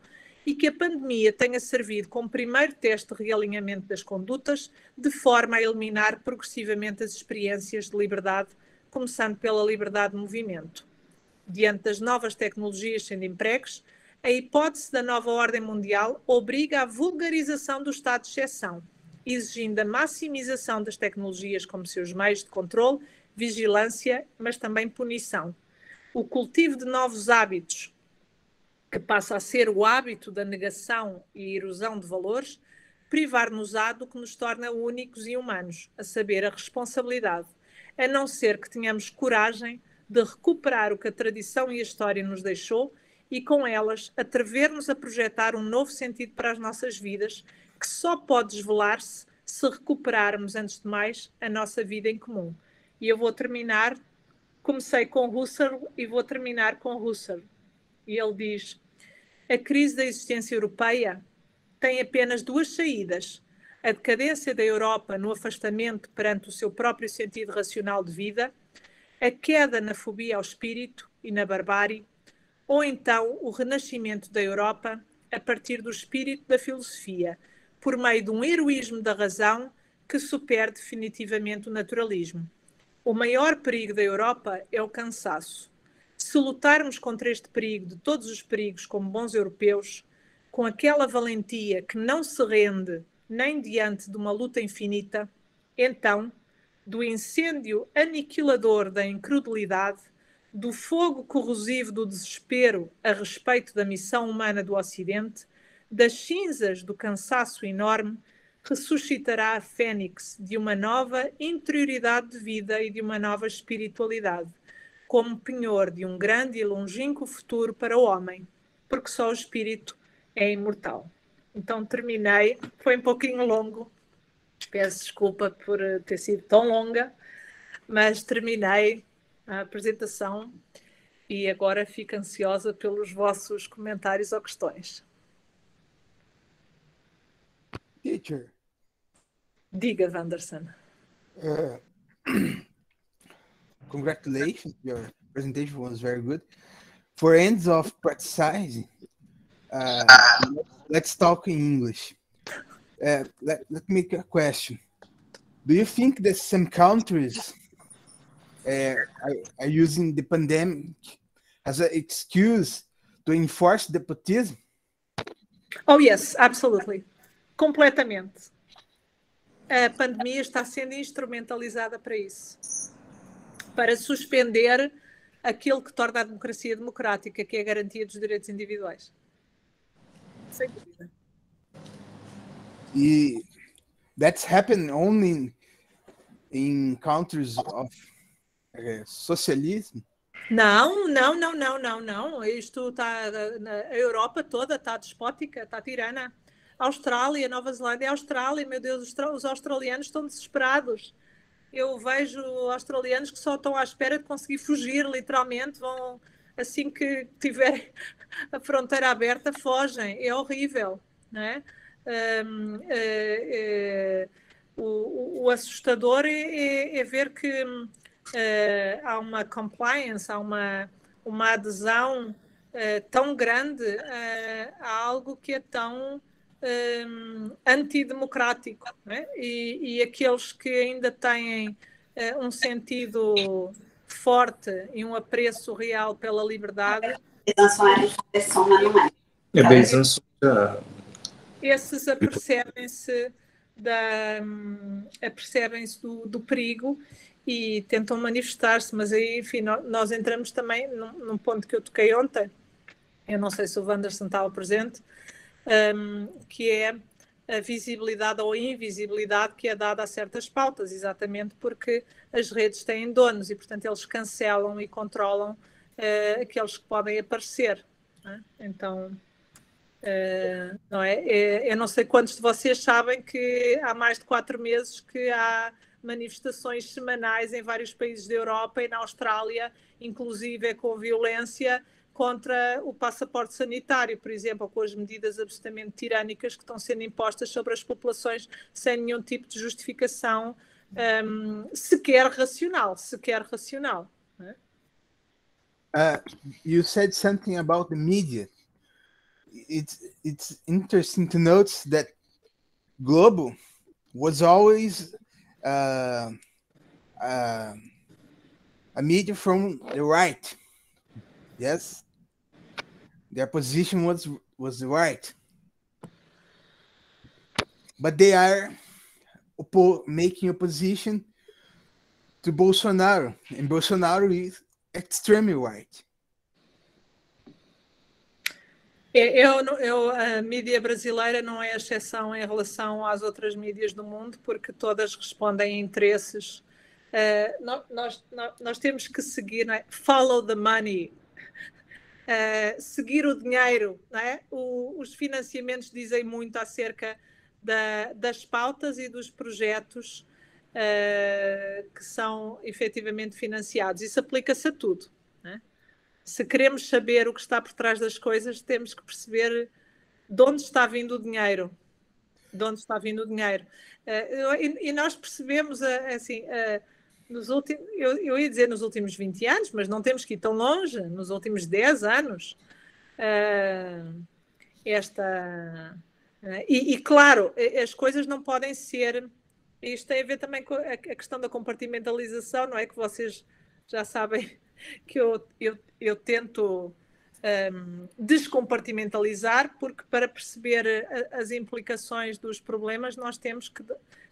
e que a pandemia tenha servido como primeiro teste de realinhamento das condutas, de forma a eliminar progressivamente as experiências de liberdade, começando pela liberdade de movimento. Diante das novas tecnologias sendo empregues, a hipótese da nova ordem mundial obriga à vulgarização do estado de exceção, exigindo a maximização das tecnologias como seus meios de controle, vigilância, mas também punição. O cultivo de novos hábitos, que passa a ser o hábito da negação e erosão de valores, privar-nos-á do que nos torna únicos e humanos, a saber, a responsabilidade, a não ser que tenhamos coragem de recuperar o que a tradição e a história nos deixou e, com elas, atrever-nos a projetar um novo sentido para as nossas vidas, que só pode desvelar-se se recuperarmos, antes de mais, a nossa vida em comum. E eu vou terminar, comecei com Husserl e vou terminar com Husserl. E ele diz: a crise da existência europeia tem apenas duas saídas: a decadência da Europa no afastamento perante o seu próprio sentido racional de vida, a queda na fobia ao espírito e na barbárie, ou então o renascimento da Europa a partir do espírito da filosofia, por meio de um heroísmo da razão que supere definitivamente o naturalismo. O maior perigo da Europa é o cansaço. Se lutarmos contra este perigo de todos os perigos como bons europeus, com aquela valentia que não se rende nem diante de uma luta infinita, então, do incêndio aniquilador da incredulidade, do fogo corrosivo do desespero a respeito da missão humana do Ocidente, das cinzas do cansaço enorme, ressuscitará a fênix de uma nova interioridade de vida e de uma nova espiritualidade, como penhor de um grande e longínquo futuro para o homem, porque só o espírito é imortal. Então terminei, foi um pouquinho longo, peço desculpa por ter sido tão longa, mas terminei a apresentação e agora fico ansiosa pelos vossos comentários ou questões. Teacher. Diga, Wanderson. Congratulations, your presentation was very good. For ends of practicing, let's talk in English. Let me make a question. Do you think that some countries are using the pandemic as an excuse to enforce nepotism? Oh, yes, absolutely. Completamente. A pandemia está sendo instrumentalizada para isso. Para suspender aquilo que torna a democracia democrática, que é a garantia dos direitos individuais. Sem dúvida. E that's happened only in countries of socialism? Não. Isto está, a Europa toda está despótica, está tirana. Austrália, Nova Zelândia, Austrália, meu Deus, os australianos estão desesperados. Eu vejo australianos que só estão à espera de conseguir fugir, literalmente, vão, assim que tiverem a fronteira aberta, fogem. É horrível, não é? O assustador é ver que há uma compliance, há uma adesão tão grande a algo que é tão antidemocrático, né? E aqueles que ainda têm um sentido forte e um apreço real pela liberdade, esses apercebem-se do perigo e tentam manifestar-se, mas aí, enfim, nós entramos também num ponto que eu toquei ontem, eu não sei se o Wanderson estava presente, que é a visibilidade ou a invisibilidade que é dada a certas pautas, exatamente porque as redes têm donos e, portanto, eles cancelam e controlam aqueles que podem aparecer. Né? Então, não é? Eu não sei quantos de vocês sabem que há mais de 4 meses que há manifestações semanais em vários países da Europa e na Austrália, inclusive com violência, contra o passaporte sanitário, por exemplo, ou com as medidas absolutamente tirânicas que estão sendo impostas sobre as populações sem nenhum tipo de justificação sequer racional. Né? You said something about the media. It's interesting to note that Globo was always a media from the right. Yes, their position was right, but they are making opposition to Bolsonaro, and Bolsonaro is extremely right. A mídia brasileira não é exceção em relação às outras mídias do mundo, porque todas respondem a interesses. Nós temos que seguir, não é? Follow the money, seguir o dinheiro. Não é? Os financiamentos dizem muito acerca das pautas e dos projetos que são efetivamente financiados. Isso aplica-se a tudo. Não é? Se queremos saber o que está por trás das coisas, temos que perceber de onde está vindo o dinheiro. De onde está vindo o dinheiro. E nós percebemos, assim, nos últimos, eu ia dizer nos últimos 20 anos, mas não temos que ir tão longe, nos últimos 10 anos, e claro, as coisas não podem ser. Isto tem a ver também com a questão da compartimentalização, não é? Que vocês já sabem que eu tento descompartimentalizar, porque para perceber as implicações dos problemas nós temos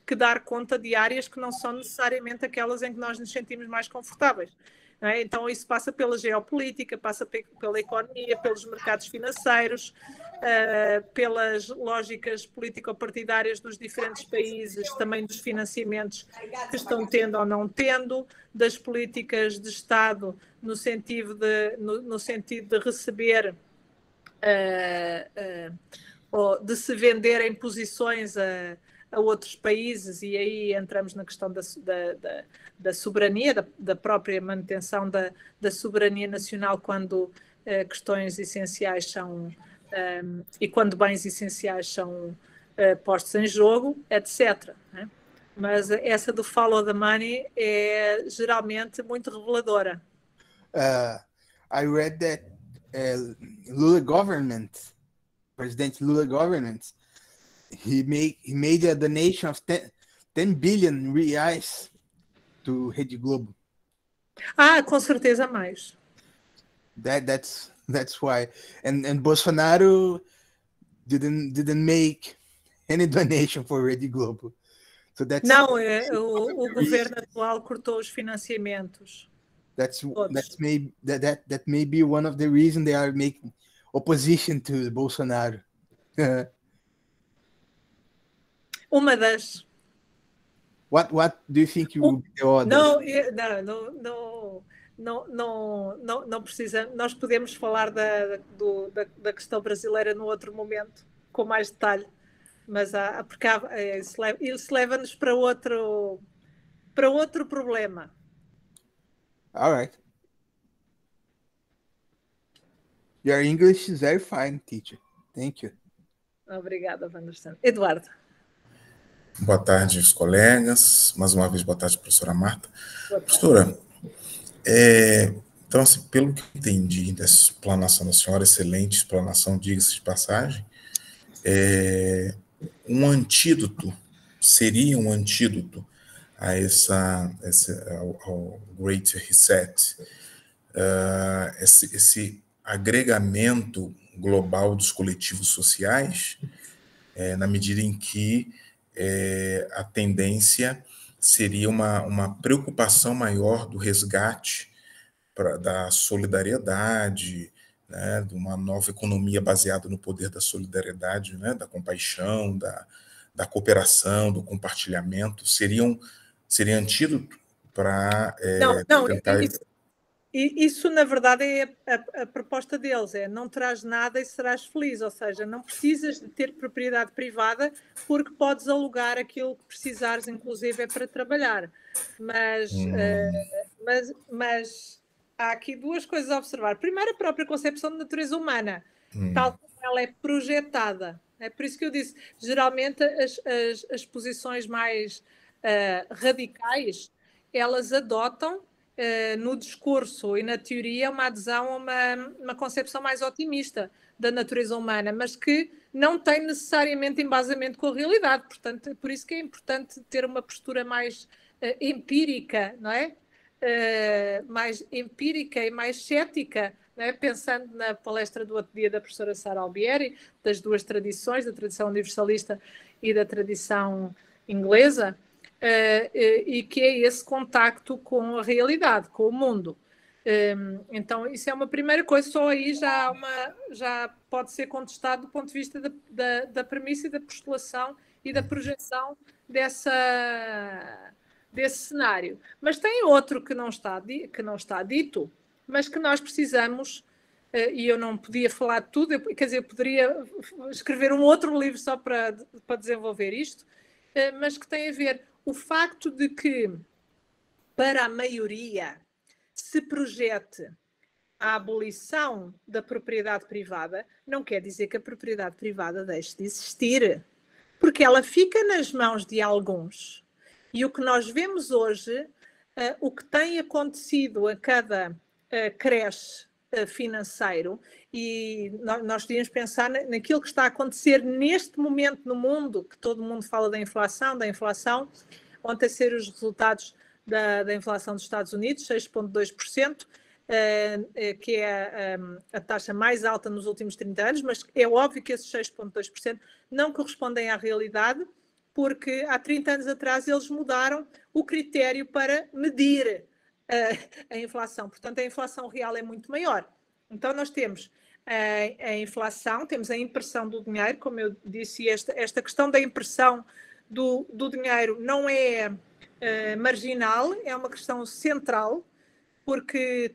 que dar conta de áreas que não são necessariamente aquelas em que nós nos sentimos mais confortáveis. Não é? Então isso passa pela geopolítica, passa pela economia, pelos mercados financeiros, pelas lógicas político-partidárias dos diferentes países, também dos financiamentos que estão tendo ou não tendo, das políticas de Estado no sentido de receber ou de se vender em posições a outros países, e aí entramos na questão da soberania, da própria manutenção da soberania nacional quando questões essenciais são e quando bens essenciais são postos em jogo, etc. Né? Mas essa do follow the money é geralmente muito reveladora. I read that Lula government, President Lula government, he made a donation of 10 billion reais to Rede Globo. Com certeza mais. That's why. And Bolsonaro didn't make any donation for Rede Globo. So that's não, o governo atual cortou os financiamentos. That may be one of the reasons they are making opposition to Bolsonaro. Uma das. What do you think will be the order? Não precisa. Nós podemos falar da questão brasileira num outro momento, com mais detalhe, mas porque isso leva-nos para outro problema. All right. Your English is very fine, teacher. Thank you. Obrigada, Wanderson. Eduardo. Boa tarde, os colegas. Mais uma vez, boa tarde, professora Marta. Boa tarde. Professora, então, assim, pelo que entendi dessa explanação da senhora, excelente explanação, diga-se de passagem, um antídoto, seria um antídoto a ao Great Reset, esse agregamento global dos coletivos sociais, na medida em que a tendência seria uma preocupação maior do resgate da solidariedade, né, de uma nova economia baseada no poder da solidariedade, né, da compaixão, da cooperação, do compartilhamento, seria antídoto para tentar... Isso, na verdade, é a proposta deles, não terás nada e serás feliz, ou seja, não precisas de ter propriedade privada porque podes alugar aquilo que precisares, inclusive é para trabalhar. Mas há aqui duas coisas a observar. Primeiro, a própria concepção de natureza humana, tal como ela é projetada. É por isso que eu disse, geralmente as posições mais radicais, elas adotam no discurso e na teoria uma adesão a uma concepção mais otimista da natureza humana, mas que não tem necessariamente embasamento com a realidade. Portanto, é por isso que é importante ter uma postura mais empírica, não é? Mais empírica e mais cética, não é? Pensando na palestra do outro dia da professora Sara Albieri, das duas tradições, da tradição universalista e da tradição inglesa, e que é esse contacto com a realidade, com o mundo. Então, isso é uma primeira coisa, só aí já pode ser contestado do ponto de vista da premissa e da postulação e da projeção desse cenário. Mas tem outro que não está dito, mas que nós precisamos, e eu não podia falar de tudo, quer dizer, eu poderia escrever um outro livro só para desenvolver isto, mas que tem a ver o facto de que, para a maioria, se projete a abolição da propriedade privada, não quer dizer que a propriedade privada deixe de existir, porque ela fica nas mãos de alguns. E o que nós vemos hoje, o que tem acontecido a cada creche financeiro, e nós devíamos pensar naquilo que está a acontecer neste momento no mundo, que todo mundo fala da inflação, ontem saíram os resultados da inflação dos Estados Unidos, 6,2%, que é a taxa mais alta nos últimos 30 anos, mas é óbvio que esses 6,2% não correspondem à realidade, porque há 30 anos atrás eles mudaram o critério para medir a inflação. Portanto, a inflação real é muito maior. Então, nós temos a inflação, temos a impressão do dinheiro, como eu disse, esta questão da impressão do dinheiro não é marginal, é uma questão central, porque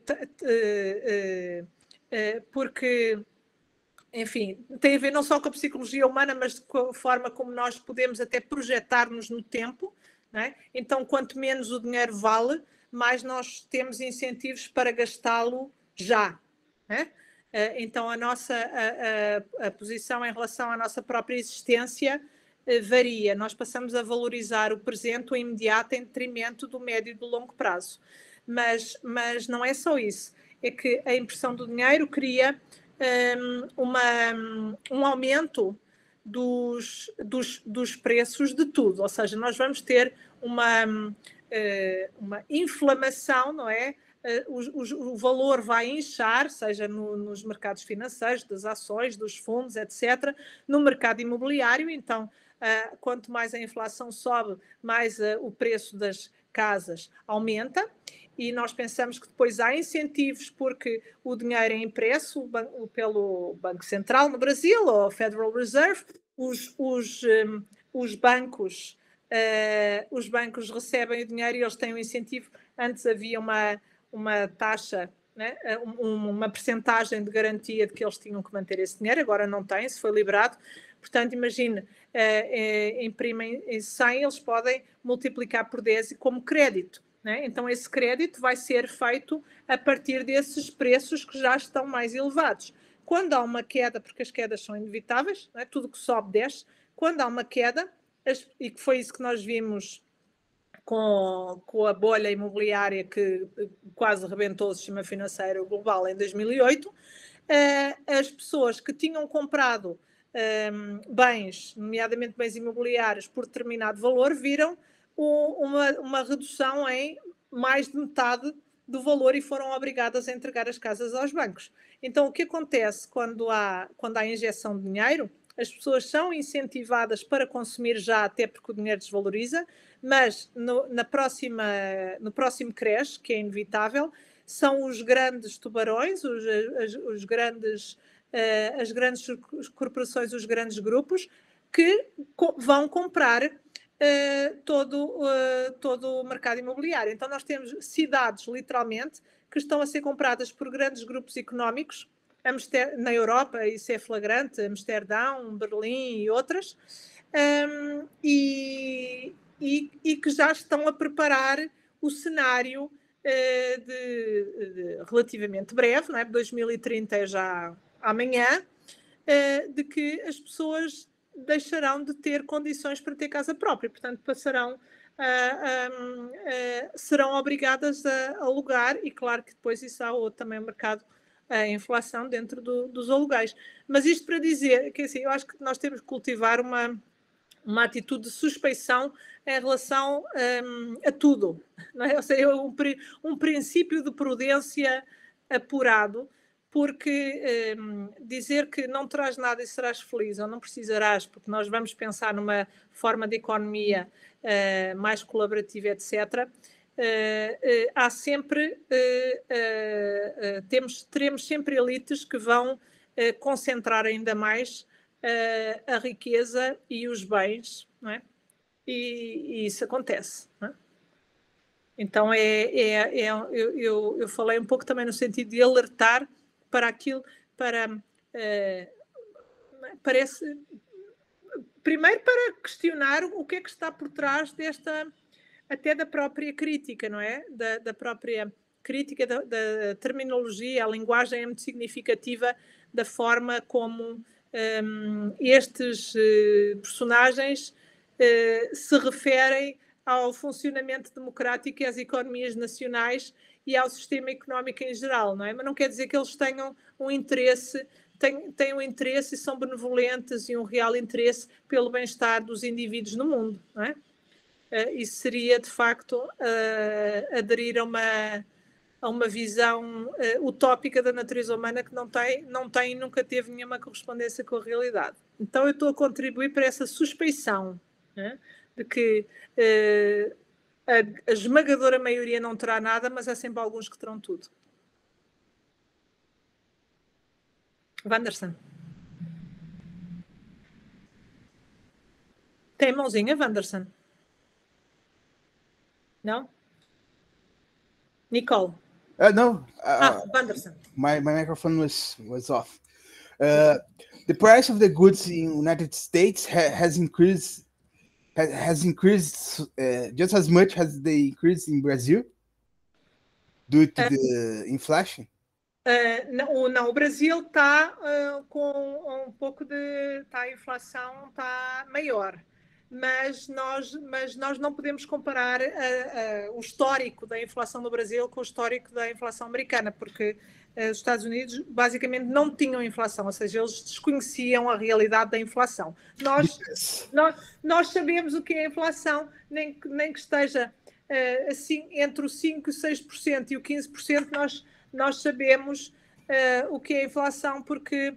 enfim, tem a ver não só com a psicologia humana, mas com a forma como nós podemos até projetar-nos no tempo, não é? Então, quanto menos o dinheiro vale, mais nós temos incentivos para gastá-lo já, não é? Então, a posição em relação à nossa própria existência varia. Nós passamos a valorizar o presente, o imediato, em detrimento do médio e do longo prazo. Mas não é só isso. É que a impressão do dinheiro cria um aumento dos preços de tudo. Ou seja, nós vamos ter uma inflamação, não é? O valor vai inchar, seja nos mercados financeiros, das ações, dos fundos, etc., no mercado imobiliário. Então, quanto mais a inflação sobe, mais o preço das casas aumenta, e nós pensamos que depois há incentivos porque o dinheiro é impresso pelo Banco Central no Brasil, ou Federal Reserve, os bancos recebem o dinheiro e eles têm um incentivo. Antes havia uma taxa, né, uma percentagem de garantia de que eles tinham que manter esse dinheiro, agora não tem, se foi liberado. Portanto, imagine, imprimem 100, eles podem multiplicar por 10 como crédito, né? Então, esse crédito vai ser feito a partir desses preços que já estão mais elevados. Quando há uma queda, porque as quedas são inevitáveis, né? Tudo que sobe desce, quando há uma queda, e que foi isso que nós vimos com a bolha imobiliária que quase rebentou o sistema financeiro global em 2008, as pessoas que tinham comprado bens, nomeadamente bens imobiliários, por determinado valor, viram uma redução em mais de metade do valor e foram obrigadas a entregar as casas aos bancos. Então, o que acontece quando há injeção de dinheiro? As pessoas são incentivadas para consumir já, até porque o dinheiro desvaloriza, mas no próximo crash, que é inevitável, são os grandes tubarões, as grandes corporações, os grandes grupos, que vão comprar todo o mercado imobiliário. Então, nós temos cidades, literalmente, que estão a ser compradas por grandes grupos económicos. Na Europa, isso é flagrante, Amsterdão, Berlim e outras, e que já estão a preparar o cenário de relativamente breve, não é? 2030 é já amanhã, de que as pessoas deixarão de ter condições para ter casa própria, portanto serão obrigadas a alugar, e claro que depois isso há também o mercado, a inflação dentro dos aluguéis. Mas isto para dizer que assim, eu acho que nós temos que cultivar uma atitude de suspeição em relação a tudo, não é? Ou seja, um princípio de prudência apurado, porque dizer que não terás nada e serás feliz ou não precisarás, porque nós vamos pensar numa forma de economia mais colaborativa, etc., há sempre teremos sempre elites que vão concentrar ainda mais a riqueza e os bens, não é? E isso acontece, não é? Então eu falei um pouco também no sentido de alertar para aquilo, parece primeiro para questionar o que é que está por trás até da própria crítica, não é? Da própria crítica da terminologia. A linguagem é muito significativa da forma como estes personagens se referem ao funcionamento democrático e às economias nacionais e ao sistema económico em geral, não é? Mas não quer dizer que eles tenham um interesse, têm um interesse e são benevolentes e um real interesse pelo bem-estar dos indivíduos no mundo, não é? Isso seria, de facto, aderir a uma visão utópica da natureza humana que não tem e nunca teve nenhuma correspondência com a realidade. Então, eu estou a contribuir para essa suspeição, né, de que a esmagadora maioria não terá nada, mas há sempre alguns que terão tudo. Wanderson. Tem mãozinha, Wanderson? Não? Nicole. No. Wanderson. My microphone was off. The price of the goods in United States has increased just as much as the increase in Brazil due to the inflation. Não, o Brasil está com um pouco a inflação está maior, mas nós não podemos comparar o histórico da inflação no Brasil com o histórico da inflação americana, porque os Estados Unidos basicamente não tinham inflação, ou seja, eles desconheciam a realidade da inflação. Nós sabemos o que é a inflação, nem que esteja assim entre o 5% e o 6% e o 15%, nós sabemos o que é a inflação, porque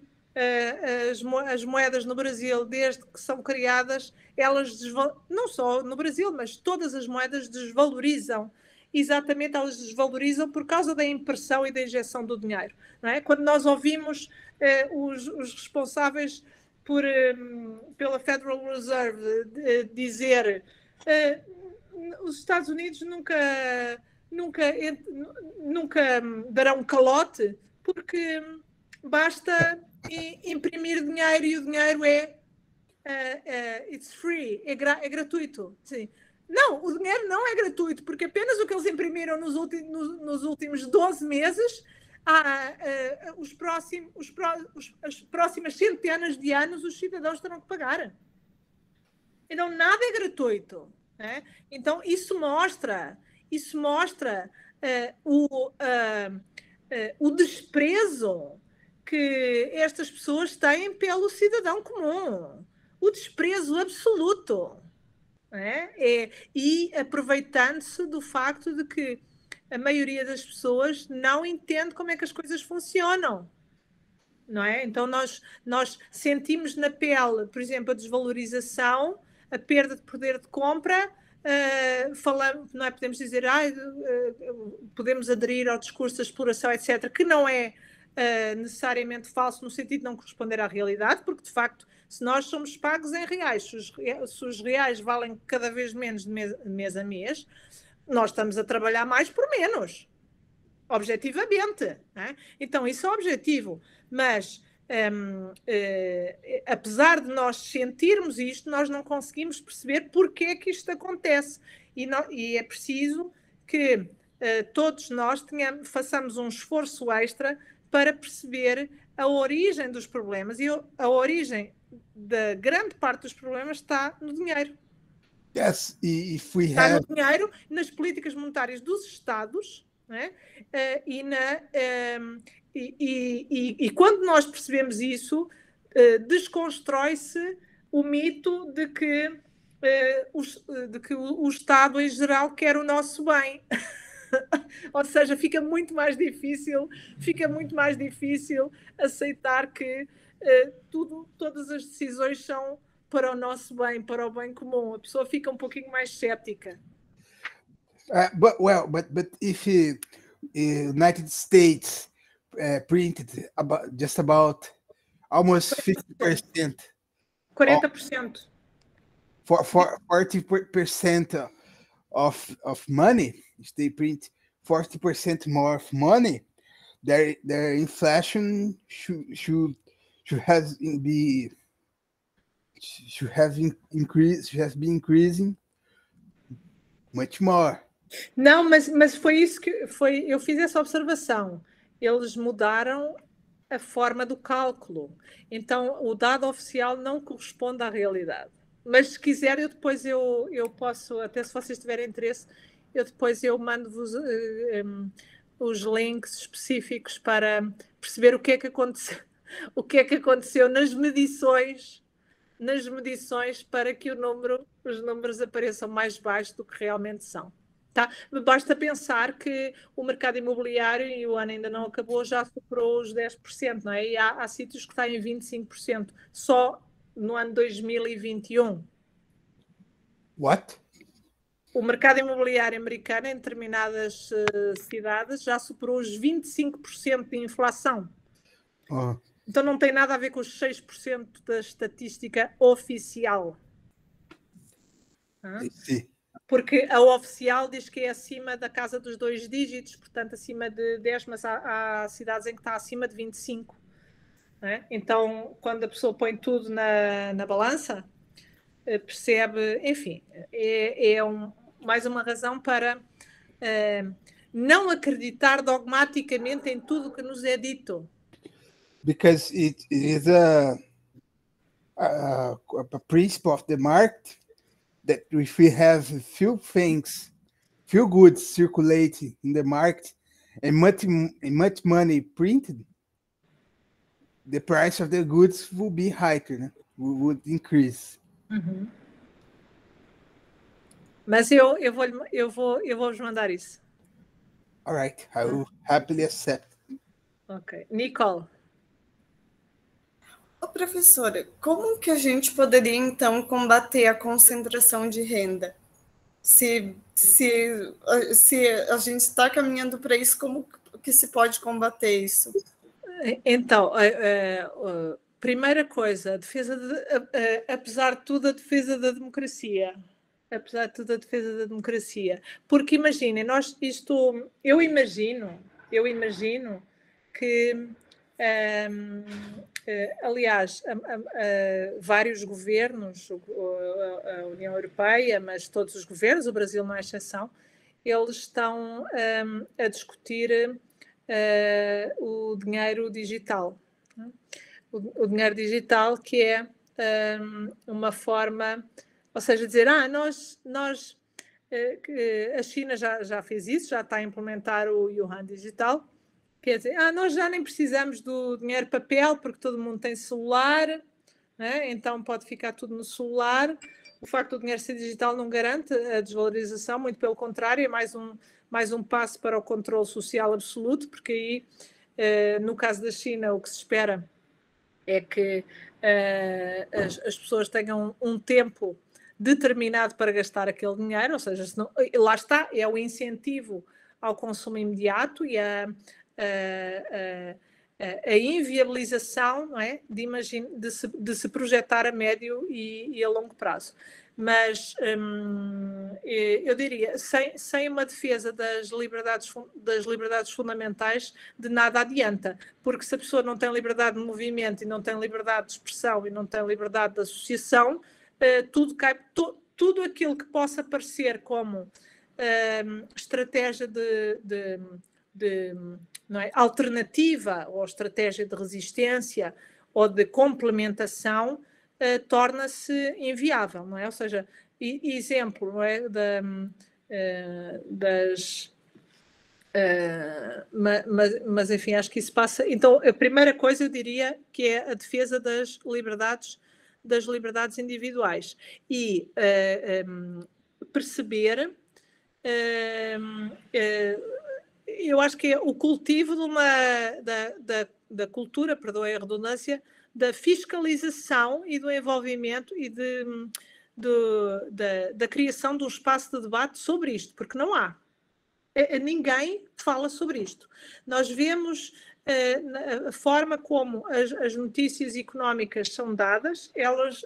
as moedas no Brasil, desde que são criadas, elas não só no Brasil, mas todas as moedas desvalorizam. Exatamente, elas desvalorizam por causa da impressão e da injeção do dinheiro, não é? Quando nós ouvimos os responsáveis pela Federal Reserve dizer os Estados Unidos nunca darão calote, porque basta imprimir dinheiro e o dinheiro it's free, é gratuito. Sim. Não, o dinheiro não é gratuito, porque apenas o que eles imprimiram nos últimos 12 meses, as próximas centenas de anos, os cidadãos terão que pagar. Então, nada é gratuito. Né? Então, isso mostra o desprezo que estas pessoas têm pelo cidadão comum. O desprezo absoluto. Né? E aproveitando-se do facto de que a maioria das pessoas não entende como é que as coisas funcionam. Não é? Então nós sentimos na pele, por exemplo, a desvalorização, a perda de poder de compra, falamos, não é? Podemos dizer, podemos aderir ao discurso da exploração, etc., que não é necessariamente falso no sentido de não corresponder à realidade, porque de facto, se nós somos pagos em reais, se os reais valem cada vez menos de mês a mês, nós estamos a trabalhar mais por menos. Objetivamente. Né? Então, isso é objetivo. Mas, apesar de nós sentirmos isto, nós não conseguimos perceber porque é que isto acontece. E é preciso que todos nós façamos um esforço extra para perceber a origem dos problemas. E a origem da grande parte dos problemas está no dinheiro. Yes, if we está have... no dinheiro, nas políticas monetárias dos Estados, né? E quando nós percebemos isso, desconstrói-se o mito de que o Estado em geral quer o nosso bem. Ou seja, fica muito mais difícil aceitar que todas as decisões são para o nosso bem, para o bem comum. A pessoa fica um pouquinho mais cética. But if United States printed just about almost 50%, 40%. 40% of money, if they print 40% more of money, their inflation should have been increasing much more. Não, mas foi isso que foi. Eu fiz essa observação. Eles mudaram a forma do cálculo. Então, o dado oficial não corresponde à realidade. Mas se quiser, eu posso, até se vocês tiverem interesse, eu mando-vos os links específicos para perceber o que é que aconteceu nas medições para que os números apareçam mais baixos do que realmente são. Tá? Basta pensar que o mercado imobiliário, e o ano ainda não acabou, já superou os 10%, não é? E há sítios que está em 25%, só no ano 2021. What? O mercado imobiliário americano, em determinadas cidades, já superou os 25% de inflação. Oh. Então não tem nada a ver com os 6% da estatística oficial. Sim. Porque a oficial diz que é acima da casa dos 2 dígitos, portanto acima de 10, mas há cidades em que está acima de 25. Né? Então, quando a pessoa põe tudo na balança, percebe, enfim, mais uma razão para não acreditar dogmaticamente em tudo o que nos é dito. Because it is a principle of the market that if we have few goods circulating in the market and much money printed, the price of the goods will be higher, né? Would increase. Uhum. Mas eu vou-vos mandar isso. All right, I will happily accept. Ok. Nicole. Professora, como que a gente poderia, então, combater a concentração de renda? Se a gente está caminhando para isso, como que se pode combater isso? Então, primeira coisa, apesar de tudo, a defesa da democracia. Apesar de tudo, a defesa da democracia. Porque imaginem, eu imagino que... aliás, vários governos, a União Europeia, mas todos os governos, o Brasil não é exceção, eles estão a discutir o dinheiro digital. O dinheiro digital, que é uma forma Ou seja, dizer, a China já fez isso, já está a implementar o Yuan Digital. Quer dizer, nós já nem precisamos do dinheiro papel porque todo mundo tem celular, né? Então pode ficar tudo no celular. O facto do dinheiro ser digital não garante a desvalorização, muito pelo contrário, é mais um passo para o controle social absoluto, porque aí, no caso da China, o que se espera é que as pessoas tenham um tempo determinado para gastar aquele dinheiro, ou seja, senão, lá está, é o incentivo ao consumo imediato e a inviabilização, não é? de se projetar a médio e a longo prazo. Mas eu diria, sem uma defesa das liberdades fundamentais, de nada adianta, porque se a pessoa não tem liberdade de movimento e não tem liberdade de expressão e não tem liberdade de associação, tudo cai, tudo aquilo que possa parecer como estratégia não é, alternativa ou estratégia de resistência ou de complementação torna-se inviável, não é? Ou seja, exemplo, não é, mas enfim, acho que isso passa. Então, a primeira coisa eu diria que é a defesa das liberdades individuais e perceber. Eu acho que é o cultivo da cultura, perdoem a redundância, da fiscalização e do envolvimento e da criação de um espaço de debate sobre isto, porque não há. Ninguém fala sobre isto. Nós vemos a forma como as notícias económicas são dadas, elas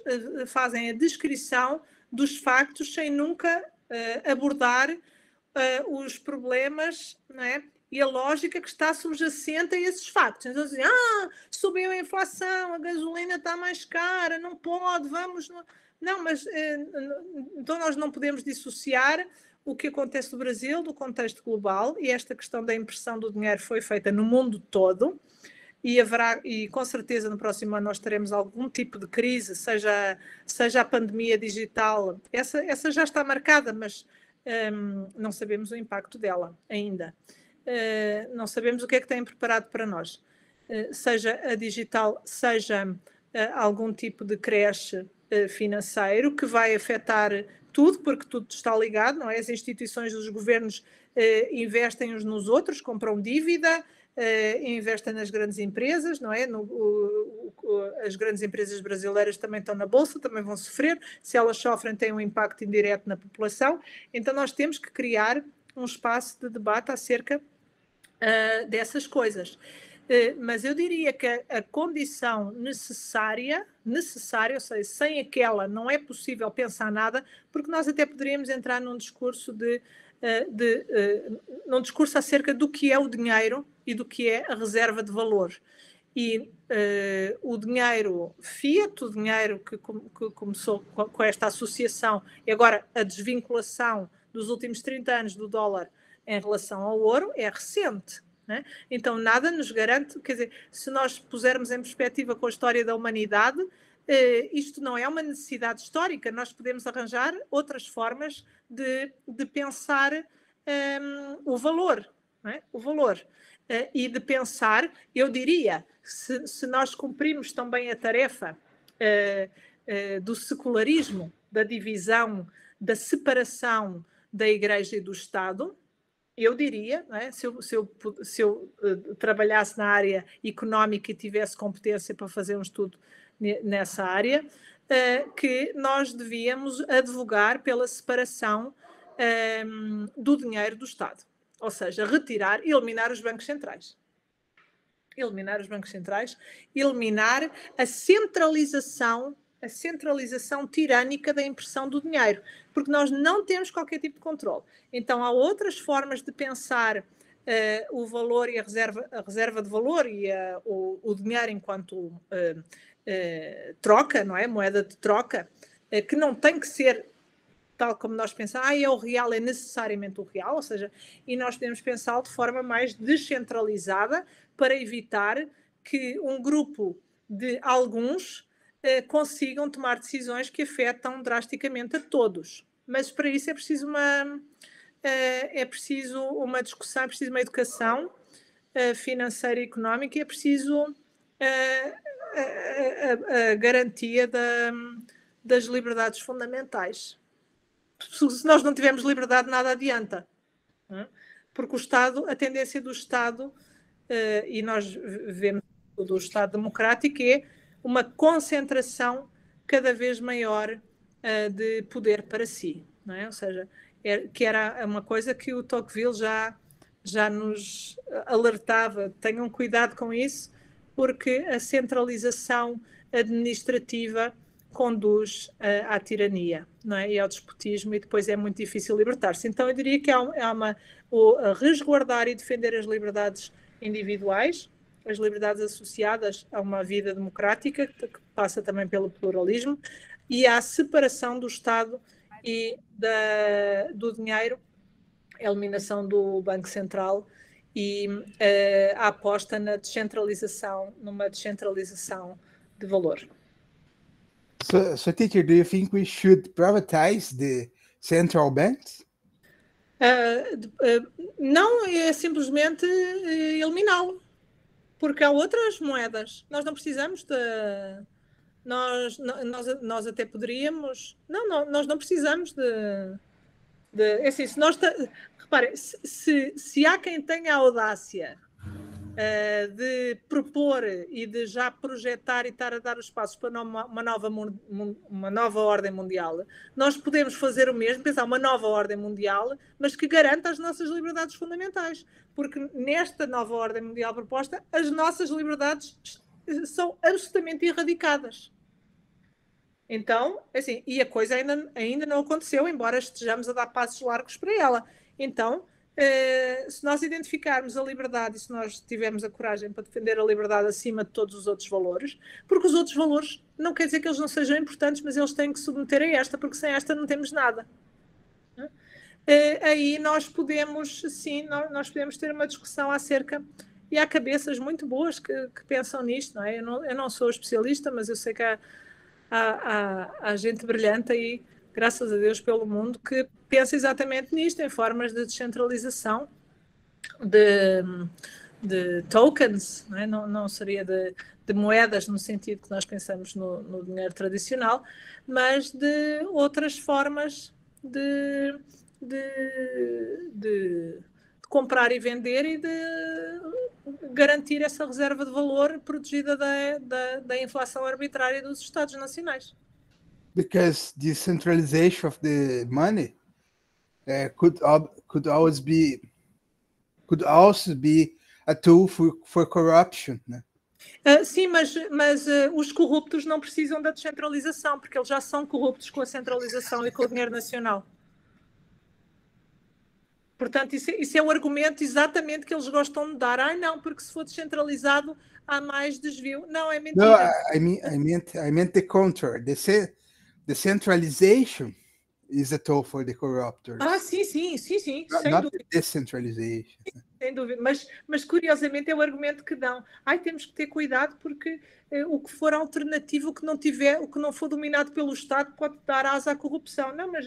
fazem a descrição dos factos sem nunca abordar os problemas, não é? E a lógica que está subjacente a esses factos. Então, dizem, subiu a inflação, a gasolina está mais cara, não pode, vamos... Não, mas então nós não podemos dissociar o que acontece no Brasil do contexto global, e esta questão da impressão do dinheiro foi feita no mundo todo, e com certeza no próximo ano nós teremos algum tipo de crise, seja a pandemia digital, essa já está marcada, mas não sabemos o impacto dela ainda. Não sabemos o que é que têm preparado para nós. Seja a digital, seja algum tipo de creche financeiro que vai afetar tudo, porque tudo está ligado, não é? As instituições dos governos investem uns nos outros, compram dívida, investem nas grandes empresas, não é? As grandes empresas brasileiras também estão na bolsa, também vão sofrer. Se elas sofrem, tem um impacto indireto na população. Então nós temos que criar um espaço de debate acerca dessas coisas. Mas eu diria que a condição necessária, ou seja, sem aquela não é possível pensar nada, porque nós até poderíamos entrar num discurso num discurso acerca do que é o dinheiro e do que é a reserva de valor. E o dinheiro fiat, o dinheiro que começou com esta associação, e agora a desvinculação dos últimos 30 anos do dólar em relação ao ouro, é recente. Né? Então, nada nos garante, quer dizer, se nós pusermos em perspectiva com a história da humanidade, isto não é uma necessidade histórica, nós podemos arranjar outras formas de pensar o valor, não é? O valor. E de pensar, eu diria, se nós cumprirmos também a tarefa do secularismo, da divisão, da separação da Igreja e do Estado, eu diria, não é? Se eu trabalhasse na área económica e tivesse competência para fazer um estudo nessa área, que nós devíamos advogar pela separação do dinheiro do Estado. Ou seja, eliminar os bancos centrais. Eliminar os bancos centrais, eliminar a centralização tirânica da impressão do dinheiro, porque nós não temos qualquer tipo de controle. Então, há outras formas de pensar o valor e a reserva de valor e o dinheiro enquanto troca, não é? Moeda de troca, que não tem que ser tal como nós pensamos, é o real, é necessariamente o real, ou seja, e nós podemos pensá-lo de forma mais descentralizada para evitar que um grupo de alguns consigam tomar decisões que afetam drasticamente a todos. Mas para isso é preciso uma discussão, é preciso uma educação financeira e económica, e é preciso a garantia das liberdades fundamentais. Se nós não tivermos liberdade, nada adianta. Não é? Porque o Estado, a tendência do Estado, e nós vemos do Estado democrático, é uma concentração cada vez maior de poder para si. Não é? Ou seja, que era uma coisa que o Tocqueville já nos alertava. Tenham cuidado com isso, porque a centralização administrativa conduz à tirania, não é? E ao despotismo, e depois é muito difícil libertar-se. Então eu diria que há resguardar e defender as liberdades individuais, as liberdades associadas a uma vida democrática, que passa também pelo pluralismo, e à separação do Estado e do dinheiro, a eliminação do Banco Central e a aposta numa descentralização de valor. So teacher, do you think we should privatize the central banks? Não, é simplesmente eliminá-lo, porque há outras moedas. Nós não precisamos de... Nós até poderíamos... nós não precisamos de é assim, se nós... Reparem, se há quem tenha a audácia de propor e de já projetar e estar a dar os passos para uma nova ordem mundial, nós podemos fazer o mesmo, pensar uma nova ordem mundial, mas que garanta as nossas liberdades fundamentais, porque nesta nova ordem mundial proposta, as nossas liberdades são absolutamente erradicadas. Então, assim, e a coisa ainda não aconteceu, embora estejamos a dar passos largos para ela. Então, se nós identificarmos a liberdade e se nós tivermos a coragem para defender a liberdade acima de todos os outros valores, porque os outros valores não quer dizer que eles não sejam importantes, mas eles têm que submeter a esta, porque sem esta não temos nada. Aí nós podemos, sim, nós podemos ter uma discussão acerca, e há cabeças muito boas que pensam nisto, não é? Eu não sou especialista, mas eu sei que há gente brilhante aí, graças a Deus, pelo mundo, que pensa exatamente nisto, em formas de descentralização de tokens, não é? Não seria de moedas no sentido que nós pensamos no dinheiro tradicional, mas de outras formas de comprar e vender e de garantir essa reserva de valor protegida da inflação arbitrária dos Estados nacionais. Because the centralization of the money could also be a tool for corruption, né? Sim, mas os corruptos não precisam da descentralização, porque eles já são corruptos com a centralização e com o dinheiro nacional. Portanto, isso é o argumento exatamente que eles gostam de dar. Não, porque se for descentralizado há mais desvio. Não, é mentira. No, I meant the contrary. The centralization is a tool for the corruptors. Sim, sem not dúvida. The decentralization. Sem dúvida, mas curiosamente é o argumento que dão. Temos que ter cuidado porque o que for alternativo, o que não for dominado pelo Estado pode dar asa à corrupção. Não, mas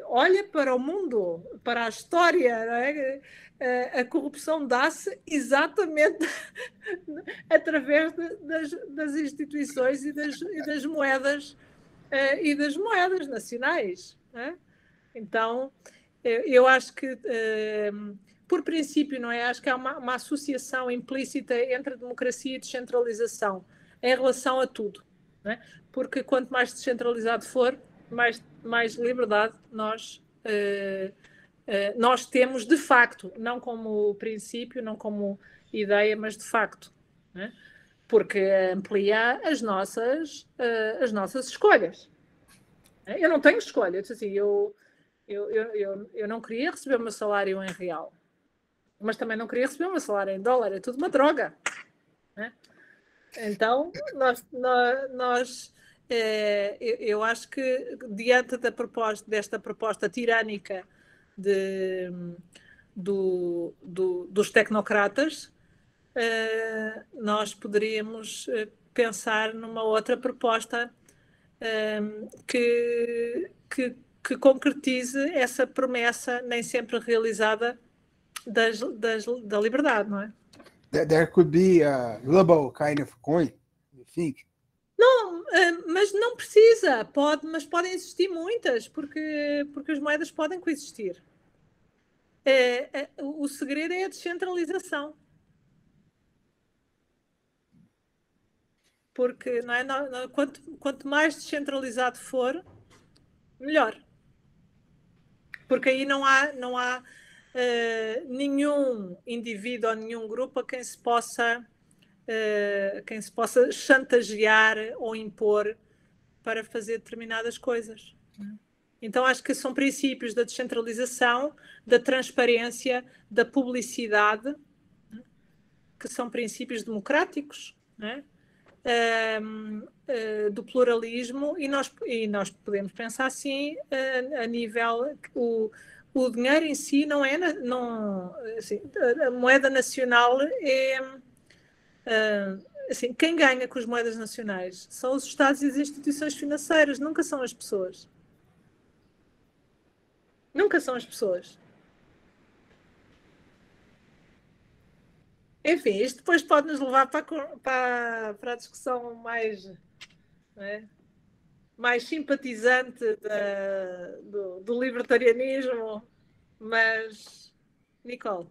olha para o mundo, para a história, não é? A corrupção dá-se exatamente através das instituições e das moedas nacionais. Não é? Então, eu acho que por princípio, não é? Acho que há uma associação implícita entre democracia e descentralização em relação a tudo, não é? Porque quanto mais descentralizado for, mais liberdade nós temos de facto, não como princípio, não como ideia, mas de facto, não é? Porque amplia as nossas escolhas. Eu não tenho escolha, eu disse assim, eu não queria receber o meu salário em real, mas também não queria receber o meu salário em dólar, é tudo uma droga. Né? Então, eu acho que diante desta proposta tirânica dos tecnocratas, nós poderíamos pensar numa outra proposta que concretize essa promessa nem sempre realizada da liberdade, não é? There could be a global kind of coin, you think? Não, mas não precisa, mas podem existir muitas, porque as moedas podem coexistir. O segredo é a descentralização. Porque não é, quanto mais descentralizado for, melhor. Porque aí não há nenhum indivíduo ou nenhum grupo a quem se possa chantagear ou impor para fazer determinadas coisas. Então acho que são princípios da descentralização, da transparência, da publicidade, que são princípios democráticos, não é? Do pluralismo, e nós podemos pensar assim a nível o dinheiro em si não é assim, a moeda nacional é assim, quem ganha com as moedas nacionais são os Estados e as instituições financeiras, nunca são as pessoas. Nunca são as pessoas. Enfim, isto depois pode nos levar para a discussão mais, mais simpatizante do libertarianismo, mas, Nicole.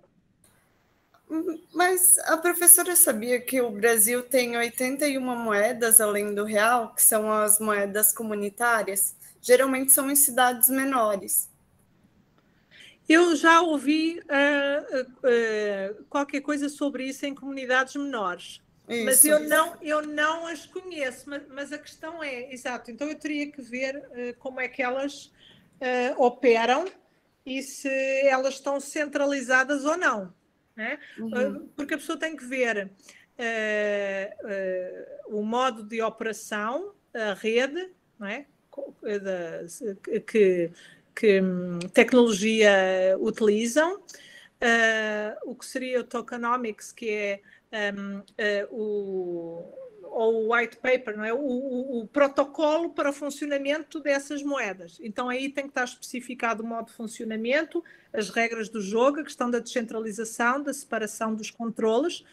Mas a professora sabia que o Brasil tem 81 moedas além do real, que são as moedas comunitárias? Geralmente são em cidades menores. Eu já ouvi qualquer coisa sobre isso em comunidades menores, isso, mas eu não as conheço. Mas a questão é, exato, então eu teria que ver como é que elas operam e se elas estão centralizadas ou não, né? Porque a pessoa tem que ver o modo de operação, a rede, não é? Que tecnologia utilizam, o que seria o tokenomics, que é o white paper, não é? O protocolo para o funcionamento dessas moedas. Então aí tem que estar especificado o modo de funcionamento, as regras do jogo, a questão da descentralização, da separação dos controles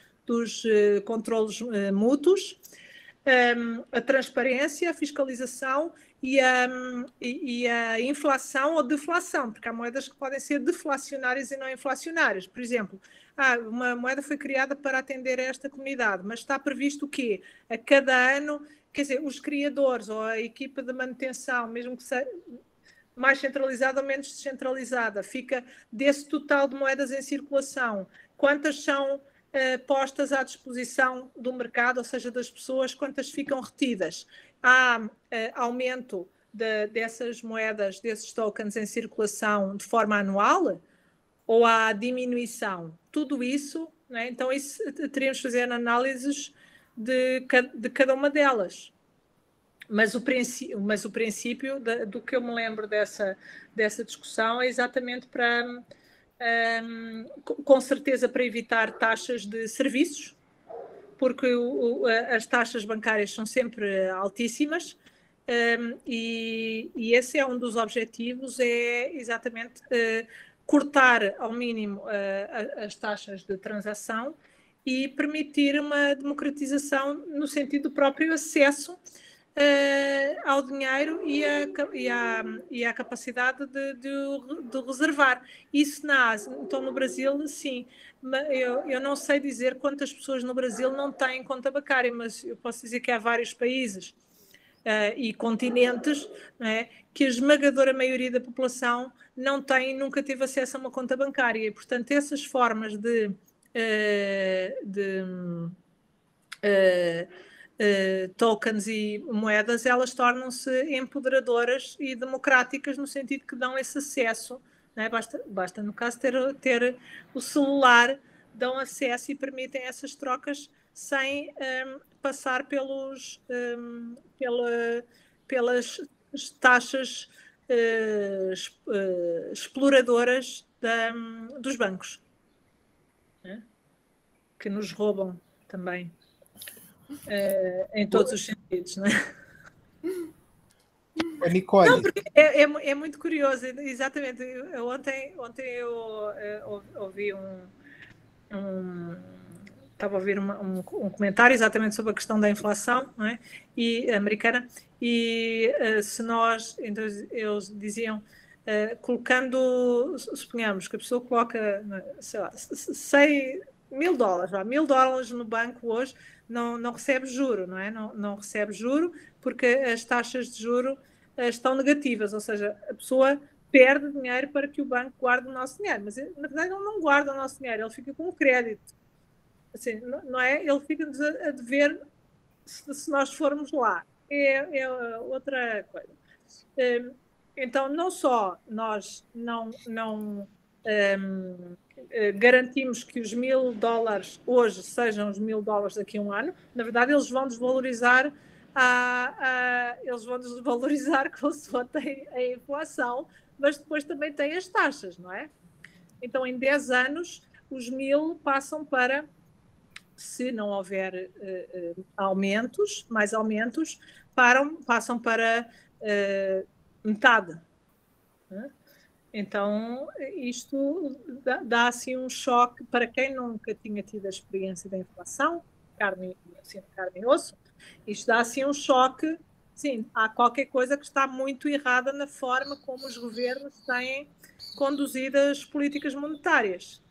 mútuos, a transparência, a fiscalização e a inflação ou deflação, porque há moedas que podem ser deflacionárias e não inflacionárias. Por exemplo, uma moeda foi criada para atender a esta comunidade, mas está previsto o quê? A cada ano, quer dizer, os criadores ou a equipa de manutenção, mesmo que seja mais centralizada ou menos descentralizada, fica desse total de moedas em circulação, quantas são postas à disposição do mercado, ou seja, das pessoas, quantas ficam retidas. Há aumento dessas moedas, desses tokens em circulação de forma anual ou há diminuição? Tudo isso, né? Então isso teríamos de fazer análises de cada uma delas. Mas o princípio do que eu me lembro dessa discussão é exatamente para... com certeza para evitar taxas de serviços, porque as taxas bancárias são sempre altíssimas, e esse é um dos objetivos, é exatamente cortar ao mínimo as taxas de transação e permitir uma democratização no sentido do próprio acesso ao dinheiro e à capacidade de reservar. Isso na Ásia, então no Brasil, sim. Eu não sei dizer quantas pessoas no Brasil não têm conta bancária, mas eu posso dizer que há vários países e continentes, não é, que a esmagadora maioria da população não tem, nunca teve acesso a uma conta bancária. E, portanto, essas formas de tokens e moedas, elas tornam-se empoderadoras e democráticas no sentido que dão esse acesso, não é? Basta no caso ter o celular, dão acesso e permitem essas trocas sem passar pelas taxas exploradoras dos bancos, né? Que nos roubam também. em todos os sentidos, não é? Nicole. Não, porque é muito curioso, exatamente. Ontem eu ouvi estava a ouvir um comentário exatamente sobre a questão da inflação, não é? Americana, e se nós, então, eles diziam, colocando, suponhamos que a pessoa coloca, sei lá, $1.000, $1.000 no banco hoje, não recebe juro, não é? Não recebe juro porque as taxas de juro estão negativas, ou seja, a pessoa perde dinheiro para que o banco guarde o nosso dinheiro, mas na verdade ele não guarda o nosso dinheiro, ele fica com o crédito, assim, não é? Ele fica-nos a dever se nós formos lá, é outra coisa. Então, não só nós não garantimos que os $1.000 hoje sejam os $1.000 daqui a um ano, na verdade eles vão desvalorizar consoante a inflação, mas depois também tem as taxas, não é? Então, em 10 anos, os 1.000 passam para, se não houver mais aumentos, passam para metade. Né? Então, isto dá assim um choque para quem nunca tinha tido a experiência da inflação, carne e osso. Isto dá assim um choque. Sim, há qualquer coisa que está muito errada na forma como os governos têm conduzido as políticas monetárias.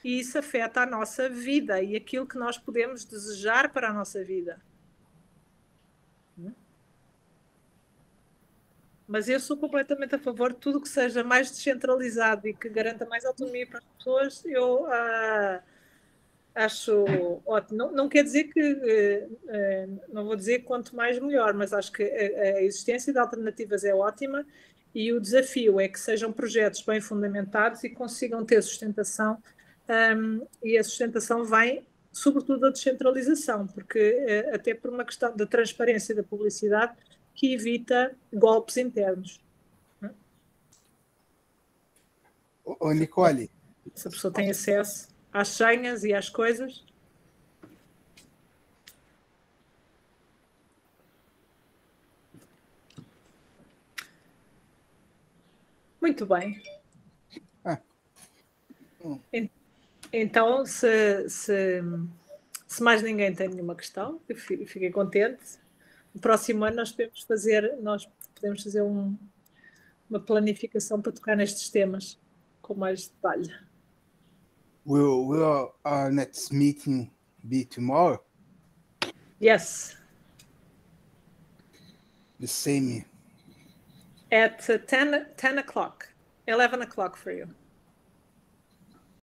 E isso afeta a nossa vida e aquilo que nós podemos desejar para a nossa vida. Mas eu sou completamente a favor de tudo que seja mais descentralizado e que garanta mais autonomia para as pessoas. Eu acho ótimo. Não quer dizer que, não vou dizer quanto mais melhor, mas acho que a existência de alternativas é ótima e o desafio é que sejam projetos bem fundamentados e consigam ter sustentação, e a sustentação vem, sobretudo, da descentralização, porque até por uma questão da transparência e da publicidade que evita golpes internos. Nicole. Se a pessoa tem acesso às senhas e às coisas. Muito bem. Então, se mais ninguém tem nenhuma questão, eu fiquei contente. No próximo ano nós podemos fazer uma planificação para tocar nestes temas com mais detalhe. Will our next meeting be tomorrow? Yes. The same. At 10 o'clock. 11 o'clock for you.